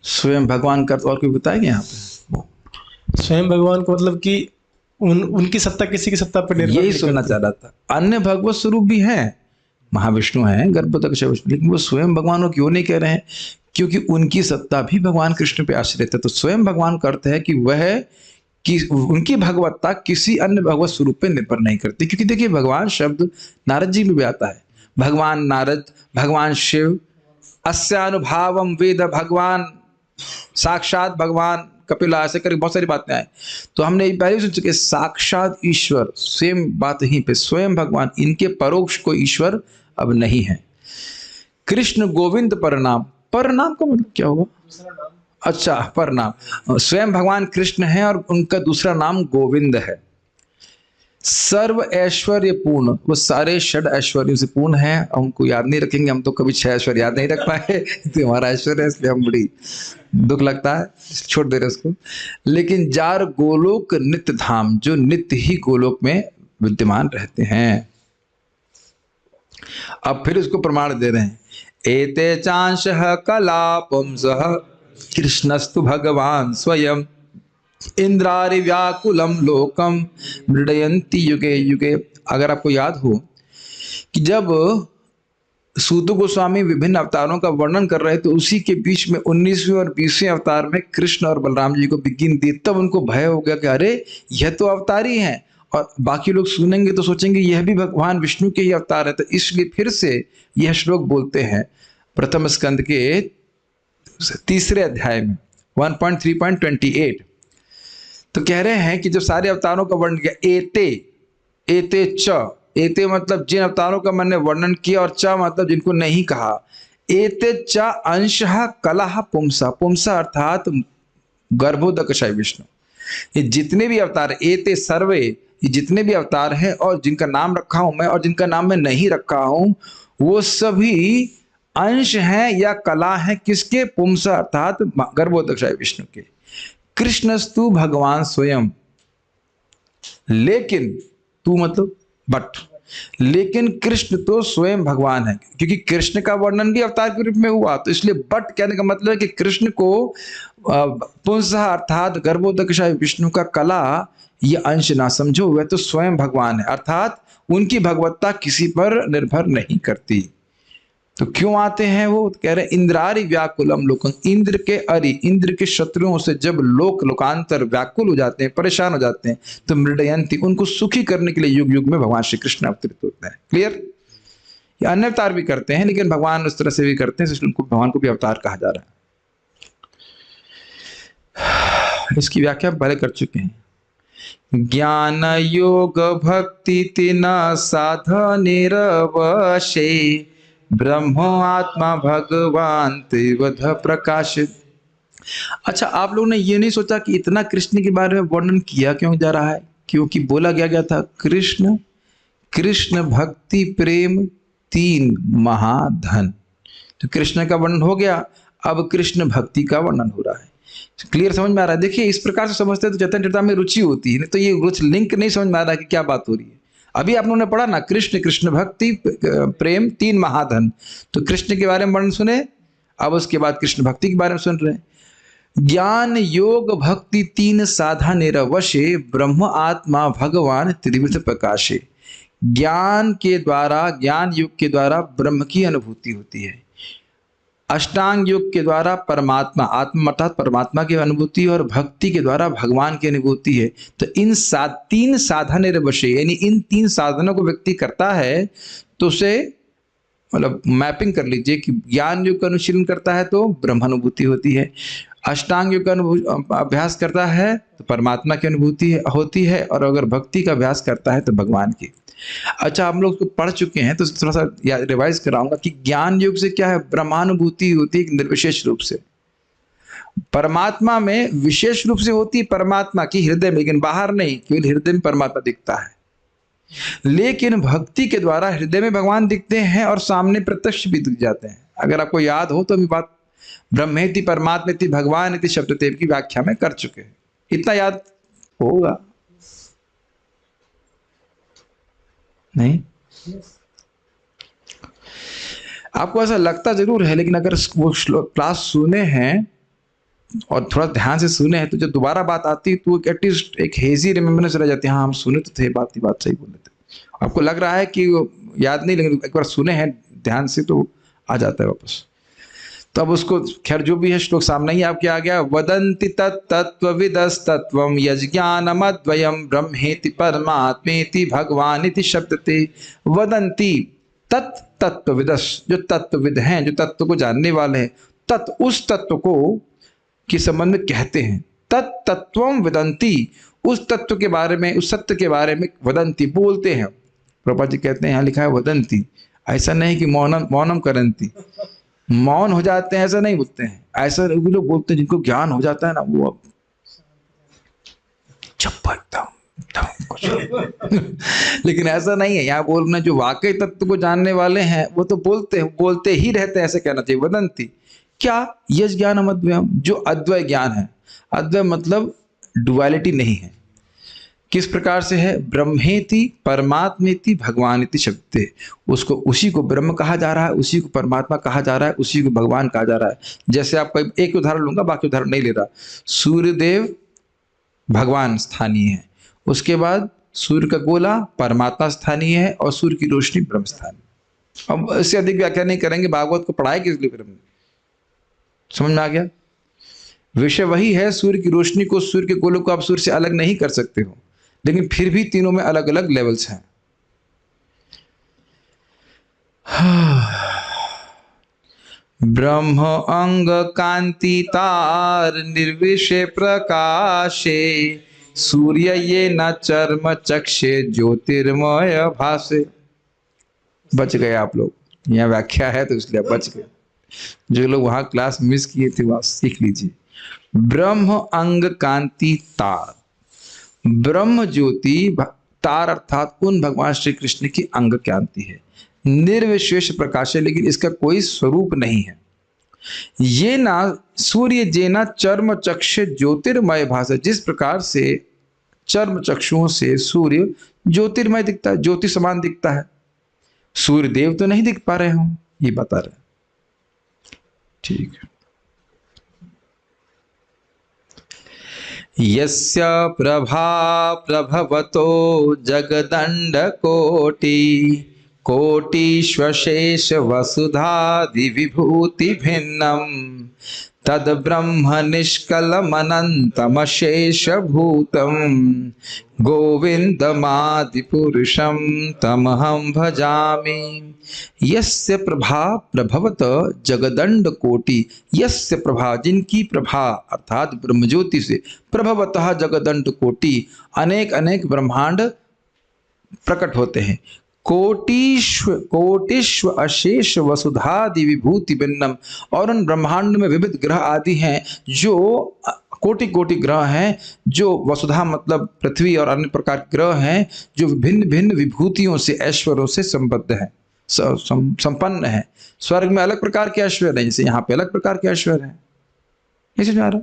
स्वयं भगवान का और कोई बताएंगे यहाँ पे? स्वयं भगवान को मतलब कि उनकी सत्ता किसी की सत्ता पर निर्भर, यही सुनना चाह रहा था। अन्य भगवत स्वरूप भी हैं, महाविष्णु हैं, गर्भोदक विष्णु, लेकिन वो स्वयं भगवान को क्यों नहीं कह रहे हैं? क्योंकि उनकी सत्ता भी भगवान कृष्ण पे आश्रित है। तो स्वयं भगवान का अर्थ है कि उनकी भगवत्ता किसी अन्य भगवत स्वरूप पे निर्भर नहीं करती। क्योंकि देखिए भगवान शब्द नारद जी में भी आता है। भगवान नारद, भगवान शिव, अस्यानुभावम वेद, भगवान साक्षात भगवान कपिला, ऐसे करके बहुत सारी बातें आए। तो हमने पहले सुन चुके साक्षात ईश्वर स्वयं, बात यहीं पे स्वयं भगवान, इनके परोक्ष को ईश्वर अब नहीं है। कृष्ण गोविंद परनाम, परनाम का मतलब क्या हुआ? अच्छा, परनाम, स्वयं भगवान कृष्ण है और उनका दूसरा नाम गोविंद है। सर्व ऐश्वर्य पूर्ण, वो सारे षड ऐश्वर्यों से पूर्ण है। हमको याद नहीं रखेंगे, हम तो कभी 6 ऐश्वर्य याद नहीं रख पाए तो हमारा ऐश्वर्य है, इसलिए हम बड़ी दुख लगता है, छोड़ दे रहे उसको। लेकिन जार गोलोक नित्य धाम, जो नित्य ही गोलोक में विद्यमान रहते हैं। अब फिर उसको प्रमाण दे रहे हैं, एते चांशः कला पुंसः कृष्णस्तु भगवान स्वयं इंद्रारि व्याकुलम लोकम मृडयन्ति युगे युगे। अगर आपको याद हो कि जब सूत गोस्वामी विभिन्न अवतारों का वर्णन कर रहे, तो उसी के बीच में 19वें और 20वें अवतार में कृष्ण और बलराम जी को विज्ञान दी, तब उनको भय हो गया कि अरे यह तो अवतारी हैं, और बाकी लोग सुनेंगे तो सोचेंगे यह भी भगवान विष्णु के ही अवतार है। तो इसलिए फिर से यह श्लोक बोलते हैं प्रथम स्कंद के 3 अध्याय में 1.3.28। तो कह रहे हैं कि जब सारे अवतारों का वर्णन किया, एते एते च, एते मतलब जिन अवतारों का मैंने वर्णन किया, और च मतलब जिनको नहीं कहा। एते च अंशः कलह पुंसा, पुंसा अर्थात गर्भोदकशाय विष्णु। ये जितने भी अवतार, एते सर्वे, ये जितने भी अवतार हैं और जिनका नाम रखा हूं मैं और जिनका नाम मैं नहीं रखा हूं, वो सभी अंश हैं या कला हैं किसके? पुंसा अर्थात गर्भोदकशाय विष्णु के। कृष्णस्तु भगवान स्वयं, लेकिन तू मतलब बट, लेकिन कृष्ण तो स्वयं भगवान है, क्योंकि कृष्ण का वर्णन भी अवतार के रूप में हुआ, तो इसलिए बट कहने का मतलब है कि कृष्ण को पुंसा अर्थात गर्भोदकशाय विष्णु का कला ये अंश ना समझो, वह तो स्वयं भगवान है, अर्थात उनकी भगवत्ता किसी पर निर्भर नहीं करती। तो क्यों आते हैं वो? कह रहे इंद्रारि व्याकुलम लोकम, इंद्र के अरि, इंद्र के शत्रुओं से जब लोकांतर व्याकुल हो जाते हैं, परेशान हो जाते हैं, तो मृडयंती, उनको सुखी करने के लिए युग युग में भगवान श्री कृष्ण अवतरित होते हैं। क्लियर? ये अन्य अवतार भी करते हैं, लेकिन भगवान उस तरह से भी करते हैं, इसलिए उनको भगवान को भी अवतार कहा जा रहा है। इसकी व्याख्या पहले कर चुके हैं। ज्ञान योग भक्ति तीन साधनिरवशे ब्रह्म आत्मा भगवान त्रिवध प्रकाशित। अच्छा, आप लोगों ने ये नहीं सोचा कि इतना कृष्ण के बारे में वर्णन किया क्यों जा रहा है? क्योंकि बोला गया था कृष्ण, कृष्ण भक्ति प्रेम 3 महाधन। तो कृष्ण का वर्णन हो गया, अब कृष्ण भक्ति का वर्णन हो रहा है। क्लियर समझ में आ रहा है? देखिए, इस प्रकार से समझते हैं तो चैतन्य चरितामृत में रुचि होती है, तो ये कुछ लिंक नहीं समझ में आ रहा है कि क्या बात हो रही है। अभी आप लोगों ने पढ़ा ना, कृष्ण कृष्ण भक्ति प्रेम 3 महाधन, तो कृष्ण के बारे में वर्णन सुने, अब उसके बाद कृष्ण भक्ति के बारे में सुन रहे हैं। ज्ञान योग भक्ति 3 साधनिरवशे ब्रह्म आत्मा भगवान त्रिविध प्रकाशे। ज्ञान के द्वारा, ज्ञान योग के द्वारा ब्रह्म की अनुभूति होती है, अष्टांग योग के द्वारा परमात्मा, आत्मा अर्थात परमात्मा की अनुभूति, और भक्ति के द्वारा भगवान की अनुभूति है। तो इन 3 साधनिरवशे, यानी इन 3 साधनों को व्यक्ति करता है तो उसे मतलब मैपिंग कर लीजिए कि ज्ञान योग का अनुशीलन करता है तो ब्रह्मानुभूति होती है, अष्टांग योग का अभ्यास करता है तो परमात्मा की अनुभूति होती है, और अगर भक्ति का अभ्यास करता है तो भगवान की। अच्छा, हम लोग पढ़ चुके हैं तो थोड़ा सा रिवाइज कराऊंगा कि ज्ञान योग से क्या है? ब्रह्मानुभूति होती है निर्विशेष रूप से, परमात्मा में विशेष रूप से होती है, परमात्मा की हृदय में, लेकिन बाहर नहीं, केवल हृदय में परमात्मा दिखता है। लेकिन भक्ति के द्वारा हृदय में भगवान दिखते हैं और सामने प्रत्यक्ष भी दिख जाते हैं। अगर आपको याद हो तो अभी बात ब्रह्मेति परमात्मेति भगवान इति शब्दतेव की व्याख्या में कर चुके हैं, इतना याद होगा नहीं? आपको ऐसा लगता जरूर है, लेकिन अगर वो क्लास सुने हैं और थोड़ा ध्यान से सुने हैं तो जब दोबारा बात आती है तो एटलीस्ट एक हेजी रिमेम्बरेंस रह जाती है, हाँ हम सुने तो थे, बात सही बोले थे। आपको लग रहा है कि याद नहीं, लेकिन एक बार सुने हैं ध्यान से तो आ जाता है वापस। तो अब उसको खैर जो भी है, श्लोक सामने ही आपके आ गया। वदन्ति तत्त्वविदस्तत्त्वं यज्ञानमद्वयं ब्रह्मेति परमात्मेति भगवानिति शब्दते। वदन्ति तत्त्वविदस्, जो तत्वविद हैं, जो तत्व को जानने वाले हैं, तत् उस तत्व को के संबंध में कहते हैं। तत्तत्वम वदंती, उस तत्व के बारे में, उस सत्य के बारे में वदंती बोलते हैं। प्रभुपाद जी कहते हैं यहाँ लिखा है वदंती, ऐसा नहीं कि मौनम मौनम करंती, मौन हो जाते हैं ऐसा नहीं बोलते हैं। ऐसा भी लोग बोलते हैं जिनको ज्ञान हो जाता है ना, वो अब चप्पा एकदम कुछ लेकिन ऐसा नहीं है। यहाँ बोलना जो वाकई तत्व को जानने वाले हैं वो तो बोलते ही रहते हैं, ऐसे कहना चाहिए। वदंती क्या? यश ज्ञानम अद्वयम, जो अद्वय ज्ञान है। अद्वय मतलब डुअलिटी नहीं है। किस प्रकार से है? ब्रह्मेति परमात्मेति भगवानिति शब्दे, उसको उसी को ब्रह्म कहा जा रहा है, उसी को परमात्मा कहा जा रहा है, उसी को भगवान कहा जा रहा है। जैसे आप एक उदाहरण लूंगा, बाकी उदाहरण नहीं ले रहा। सूर्यदेव भगवान स्थानीय है, उसके बाद सूर्य का गोला परमात्मा स्थानीय है, और सूर्य की रोशनी ब्रह्म स्थानीय। अब इससे अधिक व्याख्या नहीं करेंगे, भागवत को पढ़ाए किस लिए फिर हमने? समझ में आ गया? विषय वही है, सूर्य की रोशनी को, सूर्य के गोले को आप सूर्य से अलग नहीं कर सकते हो, लेकिन फिर भी तीनों में अलग अलग लेवल्स हैं। ब्रह्म अंग कांति तार निर्विषय प्रकाशे, सूर्य ये न चर्म चक्षे ज्योतिर्मय भासे। बच गए आप लोग, यहाँ व्याख्या है तो इसलिए बच गए। जो लोग वहां क्लास मिस किए थे वहां सीख लीजिए। ब्रह्म अंग कांति तार, ब्रह्म ज्योति तार अर्थात उन भगवान श्री कृष्ण की अंग कांति है, निर्विशेष प्रकाश है, लेकिन इसका कोई स्वरूप नहीं है। ये ना सूर्य जेना चर्म चक्ष ज्योतिर्मय भाषा, जिस प्रकार से चर्म चक्षुओं से सूर्य ज्योतिर्मय दिखता है, ज्योति समान दिखता है। सूर्य देव तो नहीं दिख पा रहे हो, ये बता रहे। ठीक है। यस्य प्रभा प्रभवतो जगदंड कोटि, कोटिश्वशेष वसुधादि विभूति भिन्नम, तद ब्रह्म निष्कलमनंतमशेष भूतम, गोविंदमादि पुरुषम तमहं भजामि। यस्य प्रभा प्रभवत जगदंड कोटि, यस्य प्रभा, जिनकी प्रभा अर्थात ब्रह्मज्योति से, प्रभवतः जगदंड कोटि, अनेक अनेक ब्रह्मांड प्रकट होते हैं। कोटिश्व अशेष वसुधादि विभूति भिन्नम, और उन ब्रह्मांड में विविध ग्रह आदि हैं, जो कोटि कोटि ग्रह हैं, जो वसुधा मतलब पृथ्वी और अन्य प्रकार के ग्रह हैं, जो भिन्न भिन्न विभूतियों से, ऐश्वर्यों से संबद्ध है, संपन्न है। स्वर्ग में अलग प्रकार के ऐश्वर्य है, जैसे यहाँ पे अलग प्रकार के ऐश्वर्य है। नहीं समझ आ रहा?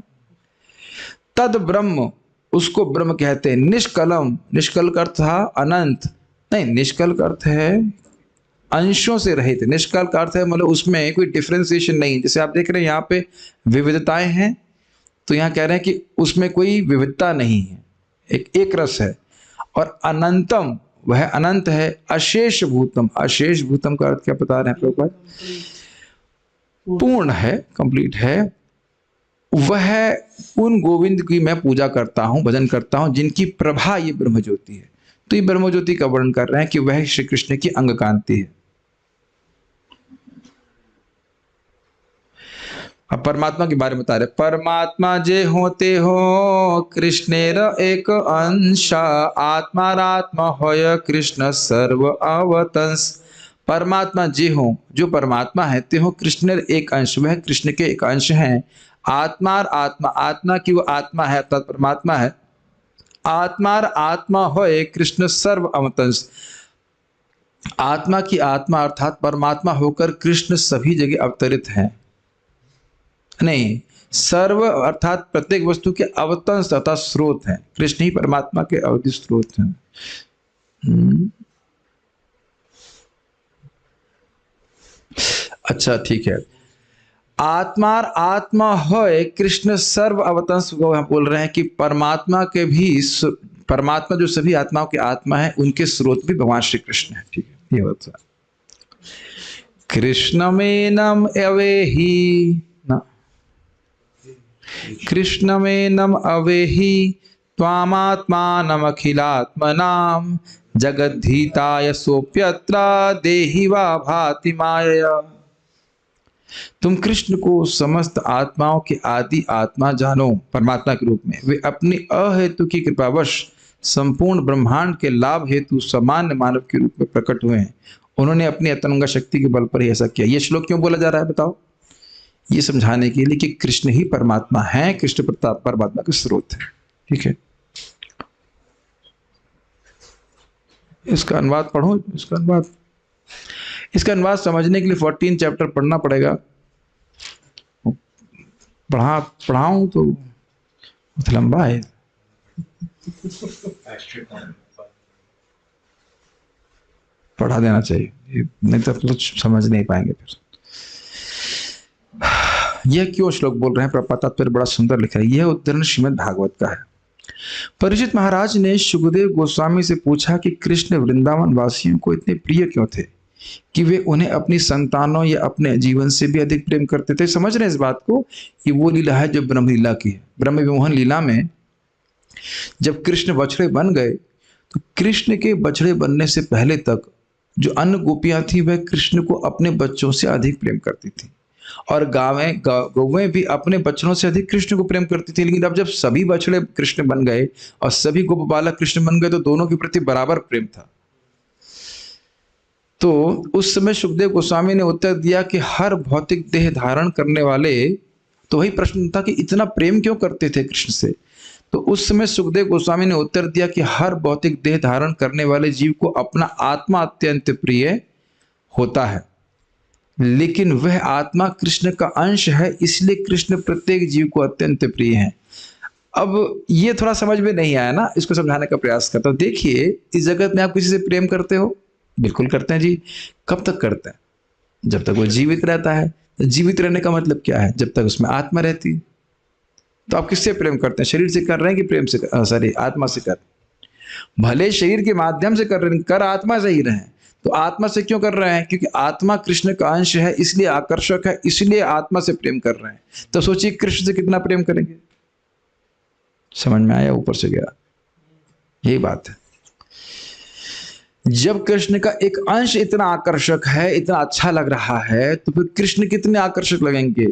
तद ब्रह्म, उसको ब्रह्म कहते हैं। निष्कलम, निष्कल का अर्थ था अनंत, नहीं, निष्कल का अर्थ है अंशों से रहित। निष्कल का अर्थ है मतलब उसमें कोई डिफरेंशिएशन नहीं। जैसे आप देख रहे हैं यहाँ पे विविधताएं हैं, तो यहाँ कह रहे हैं कि उसमें कोई विविधता नहीं है, एक रस है। और अनंतम, वह अनंत है। अशेष भूतम, अशेष भूतम का अर्थ क्या बता रहे हैं प्रभुपाद? पूर्ण है, कंप्लीट है। वह उन गोविंद की मैं पूजा करता हूं, भजन करता हूं, जिनकी प्रभा ये ब्रह्म ज्योति है। तो ये ब्रह्म ज्योति का वर्णन कर रहे हैं कि वह श्री कृष्ण की अंग कांति है। अब परमात्मा के बारे में बता रहे। परमात्मा जे होते हो कृष्णेर एक अंश, आत्मारात्मा होय कृष्ण सर्व अवतंस। परमात्मा जे हो, जो परमात्मा है, ते हो कृष्णेर एक अंश, वह कृष्ण के एक अंश हैं। आत्मार आत्मा, आत्मा की वो आत्मा है अर्थात परमात्मा है। आत्मार आत्मा होय कृष्ण सर्व अवतंस, आत्मा की आत्मा अर्थात परमात्मा होकर कृष्ण सभी जगह अवतरित है। नहीं, सर्व अर्थात प्रत्येक वस्तु के अवतंस तथा स्रोत है। कृष्ण ही परमात्मा के अवधि स्रोत हैं। अच्छा, ठीक है। आत्मार आत्मा होय कृष्ण सर्व अवतंस को हम बोल रहे हैं कि परमात्मा के भी, परमात्मा जो सभी आत्माओं के आत्मा है, उनके स्रोत भी भगवान श्री कृष्ण है। ठीक है, ये होता है। कृष्णमेनम अवेहि ना, कृष्णमेनम अवेहि त्वामात्मानम अखिलात्मनाम, जगद्धीताय सोप्यत्र देहि वा भाति मायया। तुम कृष्ण को समस्त आत्माओं के आदि आत्मा जानो परमात्मा के रूप में। वे अपनी अहेतु की कृपावश संपूर्ण ब्रह्मांड के लाभ हेतु सामान्य मानव के रूप में प्रकट हुए हैं। उन्होंने अपनी अतरंग शक्ति के बल पर ही ऐसा किया। यह श्लोक क्यों बोला जा रहा है बताओ? ये समझाने के लिए कि कृष्ण ही परमात्मा है, कृष्ण प्रताप परमात्मा का स्रोत है। ठीक है, इसका अनुवाद पढ़ो। इसका अनुवाद समझने के लिए 14 चैप्टर पढ़ना पड़ेगा। पढ़ाऊं तो बहुत लंबा है। पढ़ा देना चाहिए, नहीं तो कुछ समझ नहीं पाएंगे फिर। यह क्यों श्लोक बोल रहे हैं? प्रभुपाद तात्पर्य बड़ा सुंदर लिखा है। यह उद्धरण श्रीमद् भागवत का है। परीक्षित महाराज ने सुखदेव गोस्वामी से पूछा कि कृष्ण वृंदावन वासियों को इतने प्रिय क्यों थे कि वे उन्हें अपनी संतानों या अपने जीवन से भी अधिक प्रेम करते थे। समझ रहे हैं इस बात को? ये वो लीला है जो ब्रह्म लीला की है। ब्रह्म विमोहन लीला में जब कृष्ण बछड़े बन गए तो कृष्ण के बछड़े बनने से पहले तक जो अन्य गोपियां थी वह कृष्ण को अपने बच्चों से अधिक प्रेम करती थी, और गौवें भी अपने बच्चों से अधिक कृष्ण को प्रेम करती थी। लेकिन अब जब सभी बछड़े कृष्ण बन गए और सभी गोप बालक कृष्ण बन गए तो दोनों के प्रति बराबर प्रेम था। तो उस समय सुखदेव गोस्वामी ने उत्तर दिया कि हर भौतिक देह धारण करने वाले, तो वही प्रश्न था कि इतना प्रेम क्यों करते थे कृष्ण से। तो उस समय सुखदेव गोस्वामी ने उत्तर दिया कि हर भौतिक देह धारण करने वाले जीव को अपना आत्मा अत्यंत प्रिय होता है, लेकिन वह आत्मा कृष्ण का अंश है, इसलिए कृष्ण प्रत्येक जीव को अत्यंत प्रिय है। अब ये थोड़ा समझ में नहीं आया ना, इसको समझाने का प्रयास करता हूं। देखिए, इस जगत में आप किसी से प्रेम करते हो? बिल्कुल करते हैं जी। कब तक करते हैं? जब तक वो जीवित रहता है। तो जीवित रहने का मतलब क्या है? जब तक उसमें आत्मा रहती है। तो आप किससे प्रेम करते हैं? शरीर से कर रहे हैं कि प्रेम से सॉरी आत्मा से कर? भले शरीर के माध्यम से कर रहे हैं, कर आत्मा से ही रहे हैं। तो आत्मा से क्यों कर रहे हैं? क्योंकि आत्मा कृष्ण का अंश है, इसलिए आकर्षक है, इसलिए आत्मा से प्रेम कर रहे हैं। तो सोचिए कृष्ण से कितना प्रेम करेंगे। समझ में आया? ऊपर से गया, यही बात है। जब कृष्ण का एक अंश इतना आकर्षक है, इतना अच्छा लग रहा है, तो फिर कृष्ण कितने आकर्षक लगेंगे।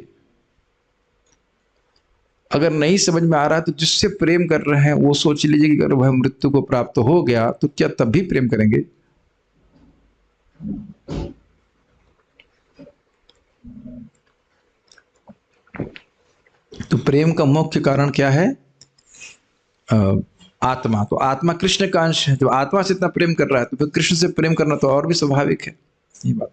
अगर नहीं समझ में आ रहा है तो जिससे प्रेम कर रहे हैं वो सोच लीजिए कि अगर वह मृत्यु को प्राप्त हो गया तो क्या तब भी प्रेम करेंगे? तो प्रेम का मुख्य कारण क्या है? आत्मा। तो आत्मा कृष्ण का अंश है। जब आत्मा से इतना प्रेम कर रहा है तो फिर कृष्ण से प्रेम करना तो और भी स्वाभाविक है। ये बात,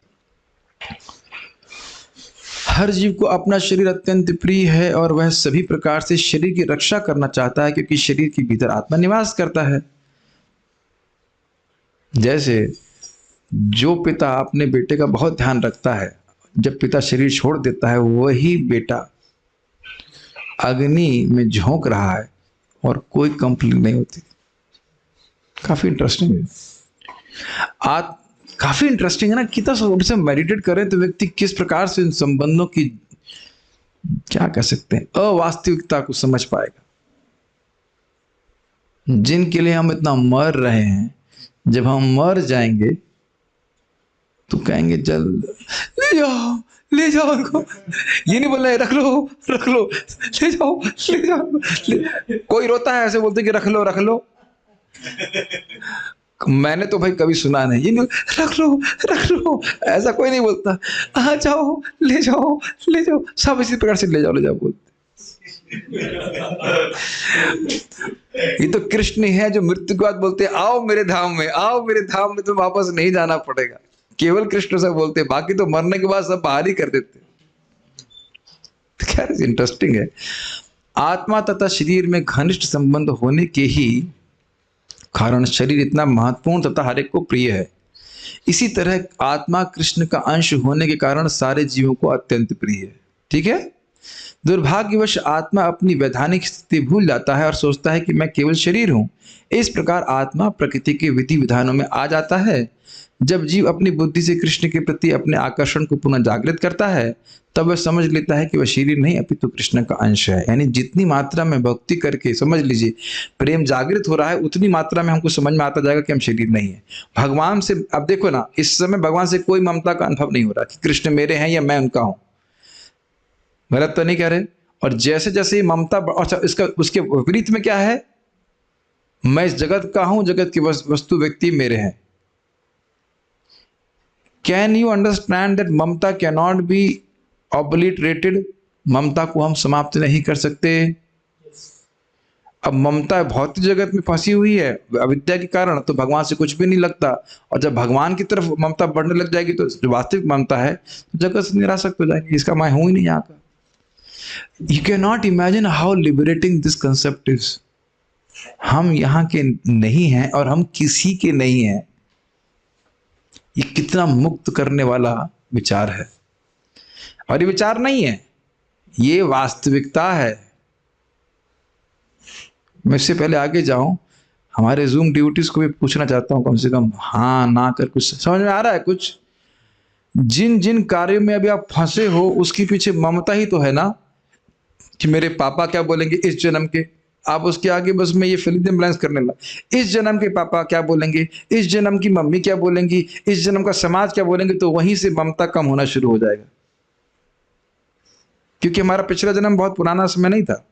हर जीव को अपना शरीर अत्यंत प्रिय है और वह सभी प्रकार से शरीर की रक्षा करना चाहता है, क्योंकि शरीर के भीतर आत्मा निवास करता है। जैसे जो पिता अपने बेटे का बहुत ध्यान रखता है, जब पिता शरीर छोड़ देता है वही बेटा अग्नि में झोंक रहा है और कोई कंप्लेन नहीं होती। काफी इंटरेस्टिंग है। काफी इंटरेस्टिंग है ना। कितना मेडिटेट करें तो व्यक्ति किस प्रकार से इन संबंधों की, क्या कह सकते हैं, अवास्तविकता को समझ पाएगा। जिनके लिए हम इतना मर रहे हैं, जब हम मर जाएंगे तो कहेंगे जल्द ले जाओ उनको। ये नहीं बोल रहे रख लो ले जाओ। कोई रोता है ऐसे बोलते कि रख लो। मैंने तो भाई कभी सुना नहीं, ये नहीं रख लो ऐसा कोई नहीं बोलता। हाँ जाओ ले जाओ सब इसी प्रकार से ले जाओ बोलते। ये तो कृष्ण है जो मृत्यु के बाद बोलते आओ मेरे धाम में तो वापस नहीं जाना पड़ेगा। केवल कृष्ण से बोलते, बाकी तो मरने के बाद सब बाहर ही कर देते। खैर इंटरेस्टिंग है। आत्मा तथा शरीर में घनिष्ठ संबंध होने के ही कारण शरीर इतना महत्वपूर्ण तथा हर एक को प्रिय है। इसी तरह आत्मा कृष्ण का अंश होने के कारण सारे जीवों को अत्यंत प्रिय है। ठीक है। दुर्भाग्यवश आत्मा अपनी वैधानिक स्थिति भूल जाता है और सोचता है कि मैं केवल शरीर हूं। इस प्रकार आत्मा प्रकृति के विधि विधानों में आ जाता है। जब जीव अपनी बुद्धि से कृष्ण के प्रति अपने आकर्षण को पुनः जागृत करता है तब वह समझ लेता है कि वह शरीर नहीं अपितु कृष्ण का अंश है। यानी जितनी मात्रा में भक्ति करके समझ लीजिए प्रेम जागृत हो रहा है, उतनी मात्रा में हमको समझ में आता जाएगा कि हम शरीर नहीं है। भगवान से अब देखो ना, इस समय भगवान से कोई ममता का अनुभव नहीं हो रहा कि कृष्ण मेरे हैं या मैं उनका हूं। गलत तो नहीं कह रहे। और जैसे जैसे ये ममता अच्छा, इसका उसके विपरीत में क्या है, मैं इस जगत का हूं, जगत की वस्तु व्यक्ति मेरे हैं। Can you understand that mamata can not be obliterated? ममता को हम समाप्त नहीं कर सकते। अब ममता भौतिक जगत में फंसी हुई है अविद्या के कारण, तो भगवान से कुछ भी नहीं लगता। और जब भगवान की तरफ ममता बढ़ने लग जाएगी तो जो वास्तविक ममता है तो जगत से निरासक्त हो जाएगी, इसका मैं हूं ही नहीं यहाँ का। You can not imagine how liberating this concept is. हम यहाँ के नहीं हैं और हम किसी के नहीं हैं। ये कितना मुक्त करने वाला विचार है। और ये विचार नहीं है, ये वास्तविकता है। मैं इससे पहले आगे जाऊं, हमारे जूम ड्यूटीज को भी पूछना चाहता हूं, कम से कम हाँ ना कर कुछ समझ में आ रहा है कुछ? जिन जिन कार्यों में अभी आप फंसे हो उसके पीछे ममता ही तो है ना, कि मेरे पापा क्या बोलेंगे इस जन्म के। आप उसके आगे बस मैं ये फिल इन द ब्लैंक्स करने लगा। इस जन्म के पापा क्या बोलेंगे, इस जन्म की मम्मी क्या बोलेंगी, इस जन्म का समाज क्या बोलेंगे, तो वहीं से ममता कम होना शुरू हो जाएगा। क्योंकि हमारा पिछला जन्म बहुत पुराना समय नहीं था।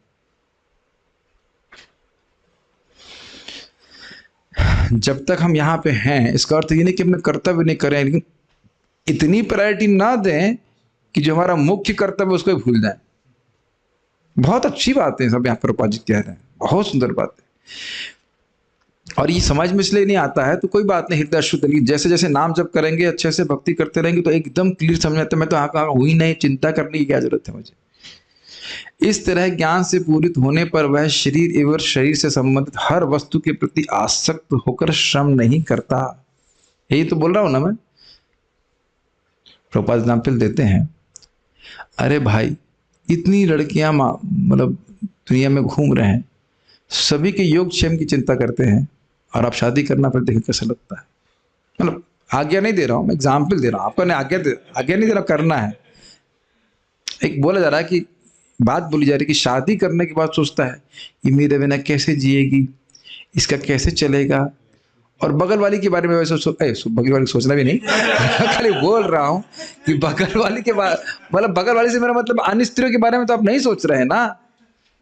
जब तक हम यहाँ पे हैं, इसका अर्थ ये नहीं कि अपने कर्तव्य नहीं करें, लेकिन इतनी प्रायोरिटी ना दें कि जो हमारा मुख्य कर्तव्य उसको भूल जाए। बहुत अच्छी बात है सब यहाँ पर जी कह रहे हैं, बहुत सुंदर बात है। और ये समझ में इसलिए नहीं आता है तो कोई बात नहीं, हृदय शुद्ध, लेकिन जैसे जैसे नाम जप करेंगे, अच्छे से भक्ति करते रहेंगे तो एकदम क्लियर समझ आता है। मैं तो यहाँ हुई नहीं, चिंता करने की क्या जरूरत है मुझे। इस तरह ज्ञान से पूरित होने पर वह शरीर एवं शरीर से संबंधित हर वस्तु के प्रति आसक्त होकर श्रम नहीं करता। यही तो बोल रहा हूं ना मैं। प्रभुपाद एग्जाम्पल देते हैं, अरे भाई इतनी लड़कियां मतलब दुनिया में घूम रहे हैं, सभी के योगक्षेम की चिंता करते हैं, और आप शादी करना फिर देखिए कैसा लगता है। मतलब आज्ञा नहीं दे रहा हूं मैं, एग्जाम्पल दे रहा हूं आपको, आज्ञा नहीं दे रहा, करना है। एक बोला जा रहा है कि बात बोली जा रही है कि शादी करने के बाद सोचता है ये मेरे बिना कैसे जिएगी, इसका कैसे चलेगा। और बगल वाली के बारे में वैसे बगल वाली सोचना भी नहीं खाली बोल रहा हूँ कि बगल वाली के बारे, मतलब बगल वाली से मेरा मतलब अन्य स्त्रियों के बारे में तो आप नहीं सोच रहे हैं ना।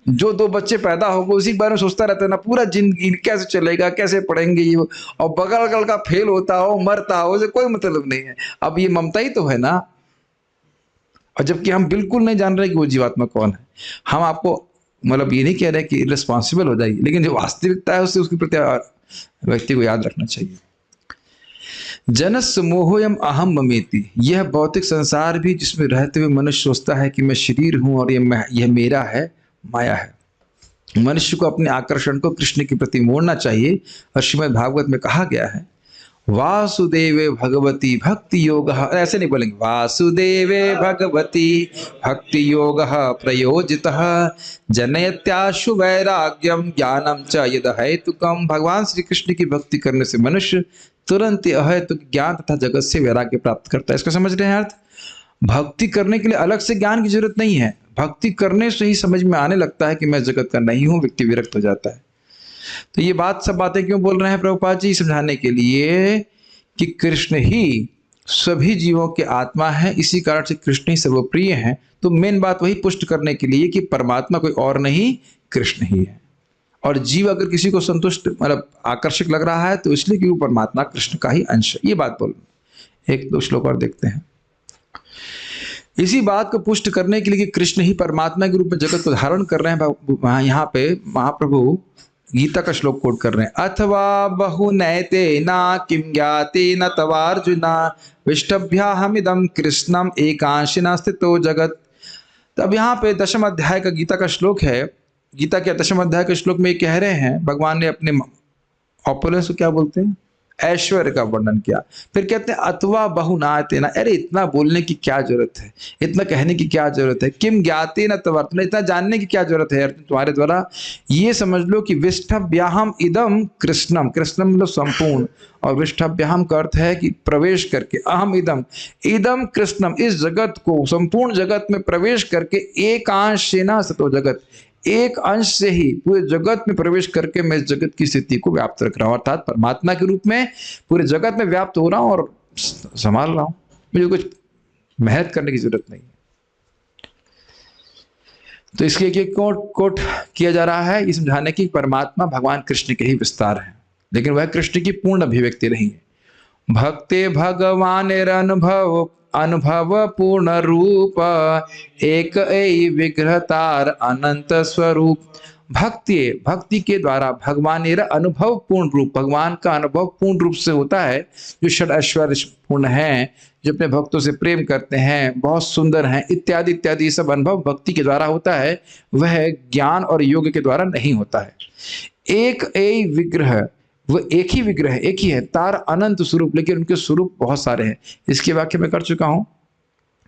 जो 2 बच्चे पैदा होंगे उसी के बारे में सोचता रहता है ना, पूरा जिंदगी कैसे चलेगा, कैसे पढ़ेंगे ये, और बगल बगल का फेल होता हो मरता हो, उसे कोई मतलब नहीं है। अब ये ममता ही तो है ना। और जबकि हम बिल्कुल नहीं जान रहे कि वो जीवात्मा कौन है। हम आपको मतलब ये नहीं कह रहे कि रिस्पॉन्सिबल हो जाइए, लेकिन जो वास्तविकता है उससे उसके प्रति व्यक्ति को याद रखना चाहिए। जनस मोहोयम अहम ममेति, यह भौतिक संसार भी जिसमें रहते हुए मनुष्य सोचता है कि मैं शरीर हूं और यह मेरा है, माया है। मनुष्य को अपने आकर्षण को कृष्ण के प्रति मोड़ना चाहिए। और श्रीमद् भागवत में कहा गया है, वासुदेवे भगवती भक्ति योग, ऐसे नहीं बोलेंगे, वासुदेवे भगवती भक्ति योग प्रयोजितः जनयत्याशु वैराग्यम ज्ञानम च यद हेतुकम। भगवान श्री कृष्ण की भक्ति करने से मनुष्य तुरंत अहेतुक ज्ञान तथा जगत से वैराग्य प्राप्त करता है। इसको समझ रहे हैं अर्थ? भक्ति करने के लिए अलग से ज्ञान की जरूरत नहीं है, भक्ति करने से ही समझ में आने लगता है कि मैं जगत का नहीं हूं, व्यक्ति विरक्त हो जाता है। तो ये सब बातें क्यों बोल रहे हैं प्रभुपाद जी? समझाने के लिए कि कृष्ण ही सभी जीवों के आत्मा है, इसी कारण से कृष्ण ही सर्वप्रिय हैं। तो मेन बात वही पुष्ट करने के लिए कि परमात्मा कोई और नहीं, कृष्ण ही है। और जीव अगर किसी को संतुष्ट मतलब आकर्षक लग रहा है तो इसलिए कि वो परमात्मा कृष्ण का ही अंश है। ये बात बोल, 1-2 श्लोक और देखते हैं। इसी बात को पुष्ट करने के लिए कि कृष्ण ही परमात्मा के रूप में जगत को धारण कर रहे हैं, यहाँ पे महाप्रभु गीता का श्लोक कोट कर रहे हैं, अथवा बहु नैते ना किम ज्ञाते न तवार्जुना विष्टभ्याहमिदम कृष्णम एकांशिना स्थितो जगत। तो अब यहाँ पे 10वें अध्याय का गीता का श्लोक है। गीता के 10वें अध्याय के श्लोक में ये कह रहे हैं, भगवान ने अपने ऑपुलेंस को क्या बोलते हैं, ऐश्वर्य का वर्णन किया। फिर कहते हैं अथवा बहु नाते ना, अरे इतना बोलने की क्या जरूरत है, इतना कहने की क्या जरूरत है, किम ज्ञाते न तवर, तुम्हें इतना जानने की क्या जरूरत है अर्जुन तुम्हारे द्वारा। ये समझ लो कि विष्ठभ्याहम इदम कृष्णम, कृष्णम मतलब संपूर्ण, और विष्ठभ्याहम का अर्थ है कि प्रवेश करके, अहम इदम कृष्णम, इस जगत को संपूर्ण जगत में प्रवेश करके, एकांशेन सतो जगत, एक अंश से ही पूरे जगत में प्रवेश करके मैं इस जगत की स्थिति को व्याप्त रख रहा हूं, अर्थात परमात्मा के रूप में पूरे जगत में व्याप्त हो रहा हूं और संभाल रहा हूं। मुझे कुछ मेहनत करने की जरूरत नहीं है। तो इसके एक कोट किया जा रहा है, ये समझाने की परमात्मा भगवान कृष्ण के ही विस्तार है, लेकिन वह कृष्ण की पूर्ण अभिव्यक्ति नहीं है। भक्ते भगवान अनुभव पूर्ण रूप, एक विग्रहतार अनंत स्वरूप। भक्ति के द्वारा भगवान अनुभव पूर्ण रूप, भगवान का अनुभव पूर्ण रूप से होता है, जो षड ऐश्वर्य पूर्ण है, जो अपने भक्तों से प्रेम करते हैं, बहुत सुंदर हैं, इत्यादि इत्यादि, ये सब अनुभव भक्ति के द्वारा होता है, वह ज्ञान और योग के द्वारा नहीं होता है। एक विग्रह, वो एक ही विग्रह है, एक ही है, तार अनंत स्वरूप, लेकिन उनके स्वरूप बहुत सारे हैं। इसकी व्याख्या मैं कर चुका हूं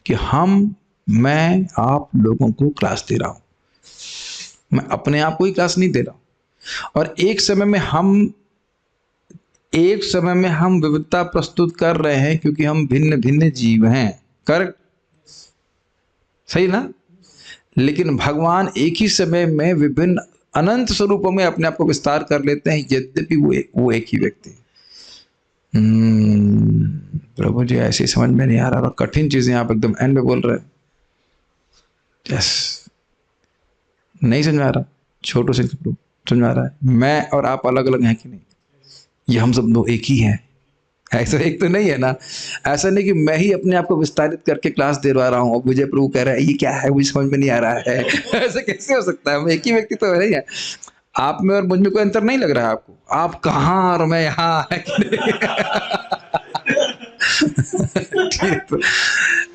कि मैं आप लोगों को क्लास दे रहा हूं, मैं अपने आप को ही क्लास नहीं दे रहा हूं। और एक समय में हम विविधता प्रस्तुत कर रहे हैं, क्योंकि हम भिन्न भिन्न जीव हैं। करेक्ट, सही ना? लेकिन भगवान एक ही समय में विभिन्न अनंत स्वरूपों में अपने आप को विस्तार कर लेते हैं, यद्यपि वो एक ही व्यक्ति। प्रभु जी ऐसे समझ में नहीं आ रहा, और कठिन चीजें आप एकदम एंड में बोल रहे हैं। यस, नहीं समझ में आ रहा, छोटों से समझ में आ रहा है। मैं और आप अलग अलग हैं कि नहीं? ये हम सब लोग एक ही हैं, ऐसा एक तो नहीं है ना। ऐसा नहीं कि मैं ही अपने आप को विस्तारित करके क्लास दे रहा हूँ और विजय प्रभु कह रहा है ये क्या है, मुझे समझ में नहीं आ रहा है। ऐसा कैसे हो सकता है? हम एक ही व्यक्ति तो नहीं है। आप में और मुझ में कोई अंतर नहीं लग रहा है आपको? आप कहाँ और मैं यहाँ है कि नहीं?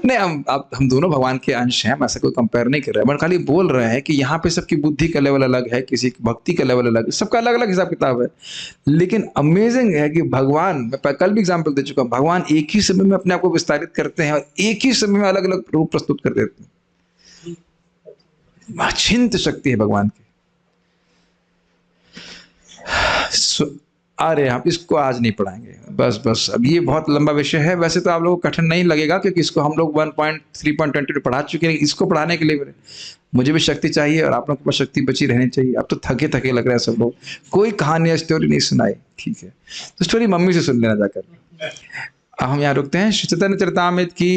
हम दोनों भगवान के अंश हैं, हम ऐसा कोई कंपेयर नहीं कर रहे हैं, बट खाली बोल रहे हैं कि यहाँ पे सबकी बुद्धि का लेवल अलग है, किसी की भक्ति का लेवल अलग है, सबका अलग अलग हिसाब किताब है। लेकिन अमेजिंग है कि भगवान, मैं कल भी एग्जाम्पल दे चुका हूँ, भगवान एक ही समय में अपने आप को विस्तारित करते हैं और एक ही समय में अलग अलग रूप प्रस्तुत कर देते हैं। अचिंत्य शक्ति है भगवान की। अरे हम इसको आज नहीं पढ़ाएंगे, बस अब ये बहुत लंबा विषय है। वैसे तो आप लोगों को कठिन नहीं लगेगा, क्योंकि इसको हम लोग 1.3.22 पढ़ा चुके हैं। इसको पढ़ाने के लिए मुझे भी शक्ति चाहिए और आप लोगों के पास शक्ति बची रहनी चाहिए। अब तो थके थके लग रहे हैं सब लोग, कोई कहानी या स्टोरी नहीं सुनाई, ठीक है? तो स्टोरी मम्मी से सुन लेना जाकर। हम यहाँ रुकते हैं। श्री चैतन्य चरितामृत की